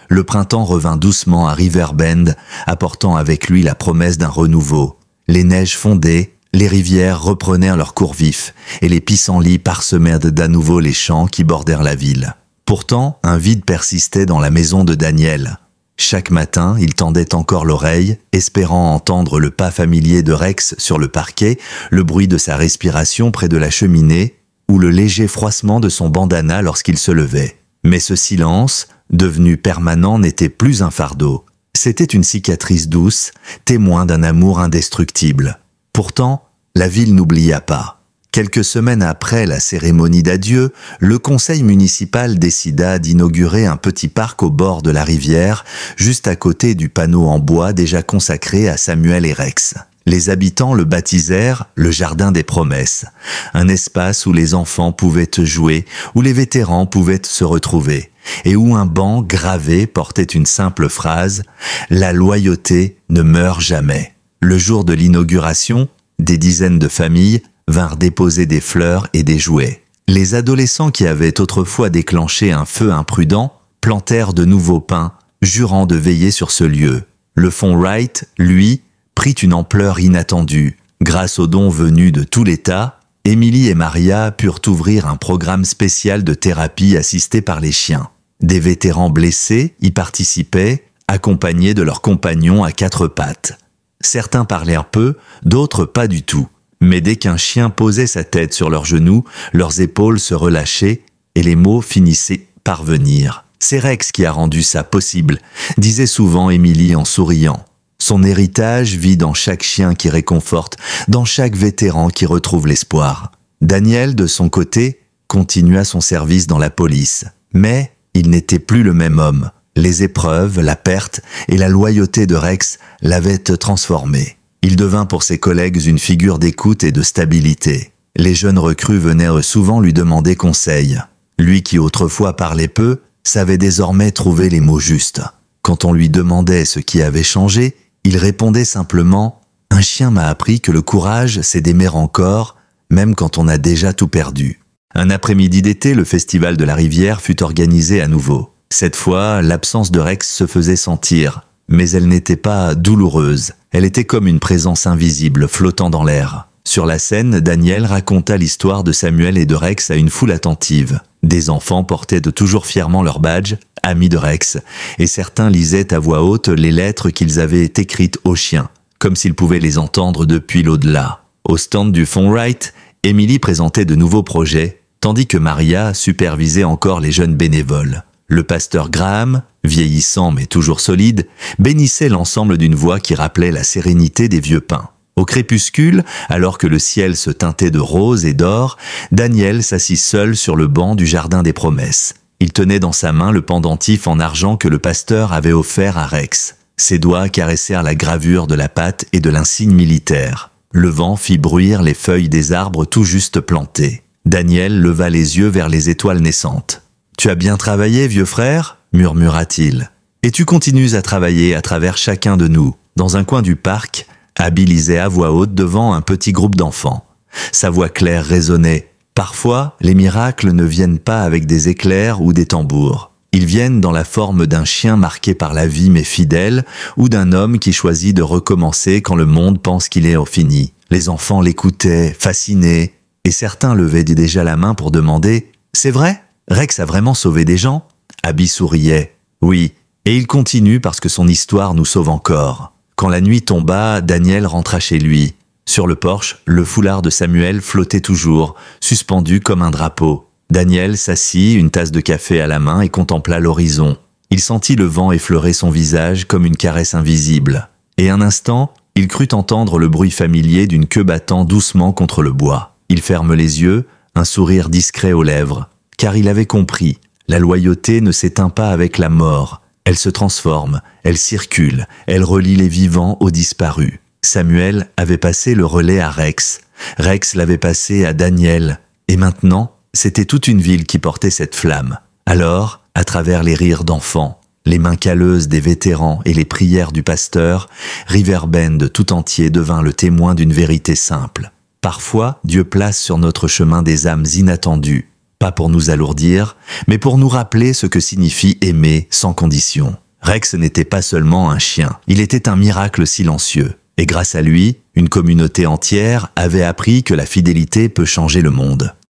Le printemps revint doucement à Riverbend, apportant avec lui la promesse d'un renouveau. Les neiges fondaient, les rivières reprenaient leur cours vif, et les pissenlits parsemaient d'à nouveau les champs qui bordèrent la ville. Pourtant, un vide persistait dans la maison de Daniel. Chaque matin, il tendait encore l'oreille, espérant entendre le pas familier de Rex sur le parquet, le bruit de sa respiration près de la cheminée, ou le léger froissement de son bandana lorsqu'il se levait. Mais ce silence, devenu permanent, n'était plus un fardeau. C'était une cicatrice douce, témoin d'un amour indestructible. Pourtant, la ville n'oublia pas. Quelques semaines après la cérémonie d'adieu, le conseil municipal décida d'inaugurer un petit parc au bord de la rivière, juste à côté du panneau en bois déjà consacré à Samuel et Rex. Les habitants le baptisèrent le Jardin des Promesses, un espace où les enfants pouvaient jouer, où les vétérans pouvaient se retrouver, et où un banc gravé portait une simple phrase « La loyauté ne meurt jamais ». Le jour de l'inauguration, des dizaines de familles vinrent déposer des fleurs et des jouets. Les adolescents qui avaient autrefois déclenché un feu imprudent plantèrent de nouveaux pins, jurant de veiller sur ce lieu. Le Fonds Wright, lui, prit une ampleur inattendue. Grâce aux dons venus de tout l'État, Emily et Maria purent ouvrir un programme spécial de thérapie assisté par les chiens. Des vétérans blessés y participaient, accompagnés de leurs compagnons à quatre pattes. Certains parlèrent peu, d'autres pas du tout. Mais dès qu'un chien posait sa tête sur leurs genoux, leurs épaules se relâchaient et les mots finissaient par venir. « C'est Rex qui a rendu ça possible », disait souvent Emily en souriant. Son héritage vit dans chaque chien qui réconforte, dans chaque vétéran qui retrouve l'espoir. Daniel, de son côté, continua son service dans la police. Mais il n'était plus le même homme. Les épreuves, la perte et la loyauté de Rex l'avaient transformé. Il devint pour ses collègues une figure d'écoute et de stabilité. Les jeunes recrues venaient souvent lui demander conseil. Lui qui autrefois parlait peu, savait désormais trouver les mots justes. Quand on lui demandait ce qui avait changé, il répondait simplement « Un chien m'a appris que le courage, c'est d'aimer encore, même quand on a déjà tout perdu. » Un après-midi d'été, le festival de la rivière fut organisé à nouveau. Cette fois, l'absence de Rex se faisait sentir, mais elle n'était pas douloureuse. Elle était comme une présence invisible flottant dans l'air. Sur la scène, Daniel raconta l'histoire de Samuel et de Rex à une foule attentive. Des enfants portaient de toujours fièrement leur badge, amis de Rex, et certains lisaient à voix haute les lettres qu'ils avaient écrites aux chiens, comme s'ils pouvaient les entendre depuis l'au-delà. Au stand du Fond Wright, Emily présentait de nouveaux projets, tandis que Maria supervisait encore les jeunes bénévoles. Le pasteur Graham, vieillissant mais toujours solide, bénissait l'ensemble d'une voix qui rappelait la sérénité des vieux pins. Au crépuscule, alors que le ciel se teintait de rose et d'or, Daniel s'assit seul sur le banc du jardin des promesses. Il tenait dans sa main le pendentif en argent que le pasteur avait offert à Rex. Ses doigts caressèrent la gravure de la patte et de l'insigne militaire. Le vent fit bruire les feuilles des arbres tout juste plantés. Daniel leva les yeux vers les étoiles naissantes. « Tu as bien travaillé, vieux frère » murmura-t-il. « Et tu continues à travailler à travers chacun de nous. » Dans un coin du parc, Abby lisait à voix haute devant un petit groupe d'enfants. Sa voix claire résonnait. Parfois, les miracles ne viennent pas avec des éclairs ou des tambours. Ils viennent dans la forme d'un chien marqué par la vie mais fidèle, ou d'un homme qui choisit de recommencer quand le monde pense qu'il est fini. Les enfants l'écoutaient, fascinés, et certains levaient déjà la main pour demander « C'est vrai ? Rex a vraiment sauvé des gens ?» Abby souriait. « Oui, et il continue parce que son histoire nous sauve encore. » Quand la nuit tomba, Daniel rentra chez lui. Sur le porche, le foulard de Samuel flottait toujours, suspendu comme un drapeau. Daniel s'assit, une tasse de café à la main, et contempla l'horizon. Il sentit le vent effleurer son visage comme une caresse invisible. Et un instant, il crut entendre le bruit familier d'une queue battant doucement contre le bois. Il ferme les yeux, un sourire discret aux lèvres, car il avait compris. La loyauté ne s'éteint pas avec la mort. Elle se transforme, elle circule, elle relie les vivants aux disparus. Samuel avait passé le relais à Rex. Rex l'avait passé à Daniel. Et maintenant, c'était toute une ville qui portait cette flamme. Alors, à travers les rires d'enfants, les mains calleuses des vétérans et les prières du pasteur, Riverbend tout entier devint le témoin d'une vérité simple. Parfois, Dieu place sur notre chemin des âmes inattendues, pas pour nous alourdir, mais pour nous rappeler ce que signifie aimer sans condition. Rex n'était pas seulement un chien, il était un miracle silencieux. Et grâce à lui, une communauté entière avait appris que la fidélité peut changer le monde.